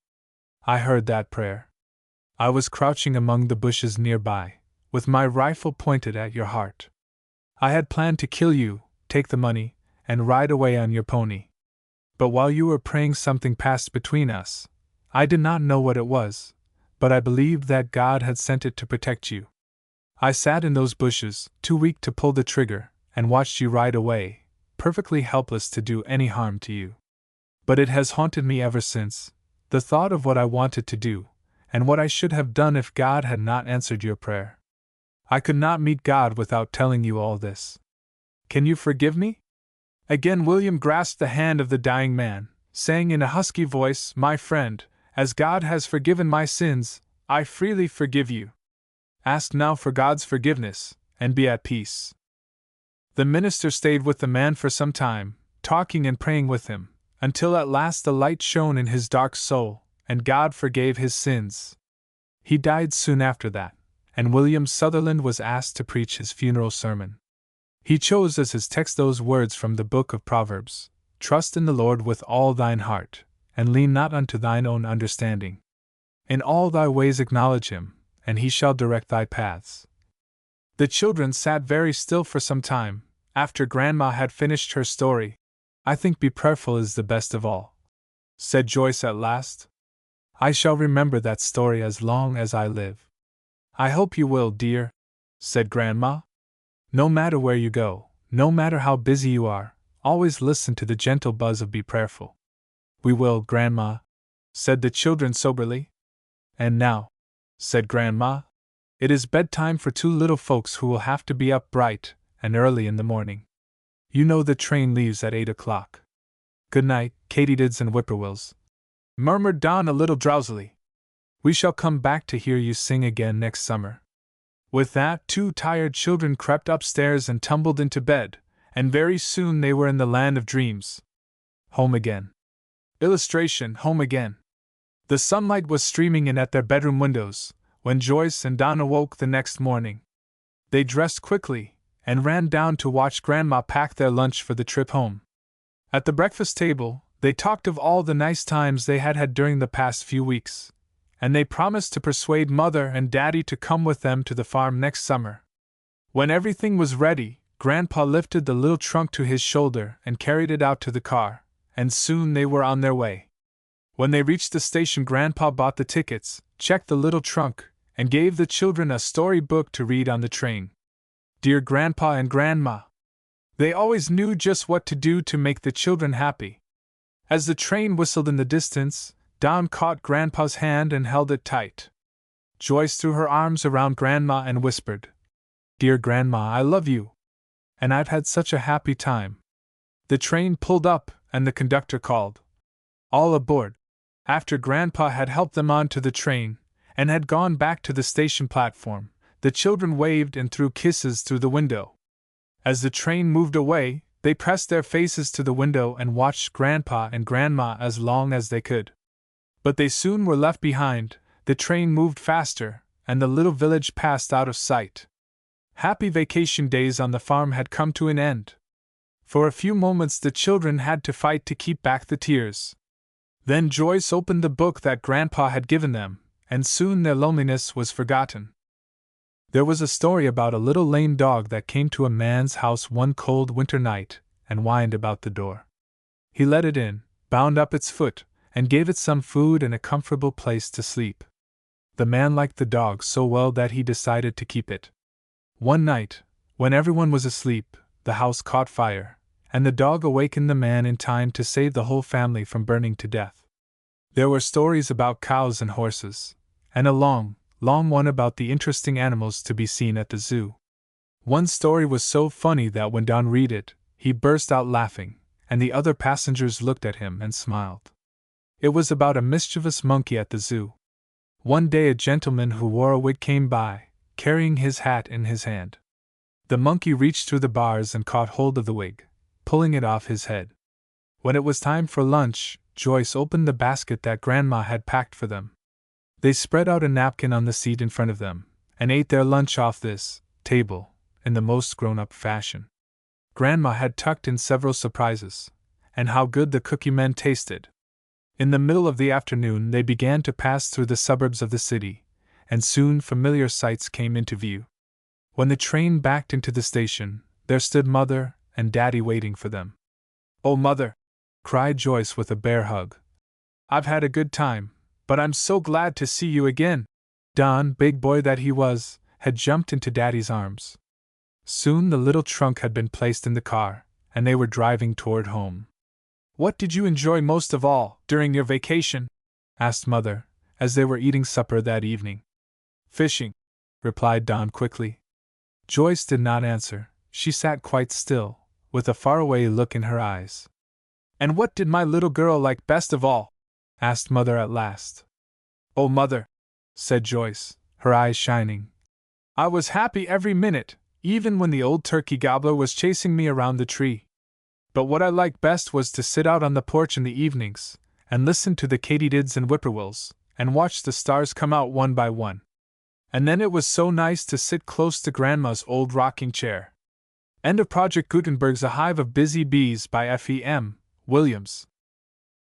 "I heard that prayer. I was crouching among the bushes nearby, with my rifle pointed at your heart. I had planned to kill you, take the money, and ride away on your pony. But while you were praying something passed between us. I did not know what it was, but I believed that God had sent it to protect you. I sat in those bushes, too weak to pull the trigger, and watched you ride away, perfectly helpless to do any harm to you. but it has haunted me ever since, the thought of what I wanted to do, and what I should have done if God had not answered your prayer. I could not meet God without telling you all this. Can you forgive me?" Again William grasped the hand of the dying man, saying in a husky voice, "My friend, as God has forgiven my sins, I freely forgive you. Ask now for God's forgiveness, and be at peace." The minister stayed with the man for some time, talking and praying with him, until at last the light shone in his dark soul, and God forgave his sins. He died soon after that, and William Sutherland was asked to preach his funeral sermon. He chose as his text those words from the book of Proverbs: "Trust in the Lord with all thine heart, and lean not unto thine own understanding. In all thy ways acknowledge him, and he shall direct thy paths." The children sat very still for some time, after Grandma had finished her story. "I think be prayerful is the best of all," said Joyce at last. "I shall remember that story as long as I live." "I hope you will, dear," said Grandma. "No matter where you go, no matter how busy you are, always listen to the gentle buzz of be prayerful." "We will, Grandma," said the children soberly. "And now," said Grandma, "it is bedtime for two little folks who will have to be up bright and early in the morning. You know the train leaves at 8 o'clock. Good night, katydids and whippoorwills," murmured Don a little drowsily. "We shall come back to hear you sing again next summer." With that, two tired children crept upstairs and tumbled into bed, and very soon they were in the land of dreams. Home again. Illustration: home again. The sunlight was streaming in at their bedroom windows when Joyce and Don awoke the next morning. They dressed quickly and ran down to watch Grandma pack their lunch for the trip home. At the breakfast table, they talked of all the nice times they had had during the past few weeks, and they promised to persuade Mother and Daddy to come with them to the farm next summer. When everything was ready, Grandpa lifted the little trunk to his shoulder and carried it out to the car, and soon they were on their way. When they reached the station, Grandpa bought the tickets, checked the little trunk, and gave the children a story book to read on the train. Dear Grandpa and Grandma! They always knew just what to do to make the children happy. As the train whistled in the distance, Don caught Grandpa's hand and held it tight. Joyce threw her arms around Grandma and whispered, "Dear Grandma, I love you. And I've had such a happy time." The train pulled up, and the conductor called, "All aboard." After Grandpa had helped them onto the train, and had gone back to the station platform, the children waved and threw kisses through the window. As the train moved away, they pressed their faces to the window and watched Grandpa and Grandma as long as they could. But they soon were left behind, the train moved faster, and the little village passed out of sight. Happy vacation days on the farm had come to an end. For a few moments the children had to fight to keep back the tears. Then Joyce opened the book that Grandpa had given them, and soon their loneliness was forgotten. There was a story about a little lame dog that came to a man's house one cold winter night and whined about the door. He let it in, bound up its foot, and gave it some food and a comfortable place to sleep. The man liked the dog so well that he decided to keep it. One night, when everyone was asleep, the house caught fire, and the dog awakened the man in time to save the whole family from burning to death. There were stories about cows and horses, and a long one about the interesting animals to be seen at the zoo. One story was so funny that when Don read it, he burst out laughing, and the other passengers looked at him and smiled. It was about a mischievous monkey at the zoo. One day a gentleman who wore a wig came by, carrying his hat in his hand. The monkey reached through the bars and caught hold of the wig, pulling it off his head. When it was time for lunch, Joyce opened the basket that Grandma had packed for them. They spread out a napkin on the seat in front of them, and ate their lunch off this table, in the most grown-up fashion. Grandma had tucked in several surprises, and how good the cookie men tasted. In the middle of the afternoon they began to pass through the suburbs of the city, and soon familiar sights came into view. When the train backed into the station, there stood Mother and Daddy waiting for them. "Oh, Mother!" cried Joyce with a bear hug. "I've had a good time, but I'm so glad to see you again." Don, big boy that he was, had jumped into Daddy's arms. Soon the little trunk had been placed in the car, and they were driving toward home. What did you enjoy most of all during your vacation? Asked Mother, as they were eating supper that evening. Fishing, replied Don quickly. Joyce did not answer. She sat quite still, with a faraway look in her eyes. And what did my little girl like best of all? Asked Mother at last. Oh, Mother, said Joyce, her eyes shining. I was happy every minute, even when the old turkey gobbler was chasing me around the tree. But what I liked best was to sit out on the porch in the evenings, and listen to the katydids and whippoorwills, and watch the stars come out one by one. And then it was so nice to sit close to Grandma's old rocking chair. End of Project Gutenberg's A Hive of Busy Bees by Effie Mae Williams.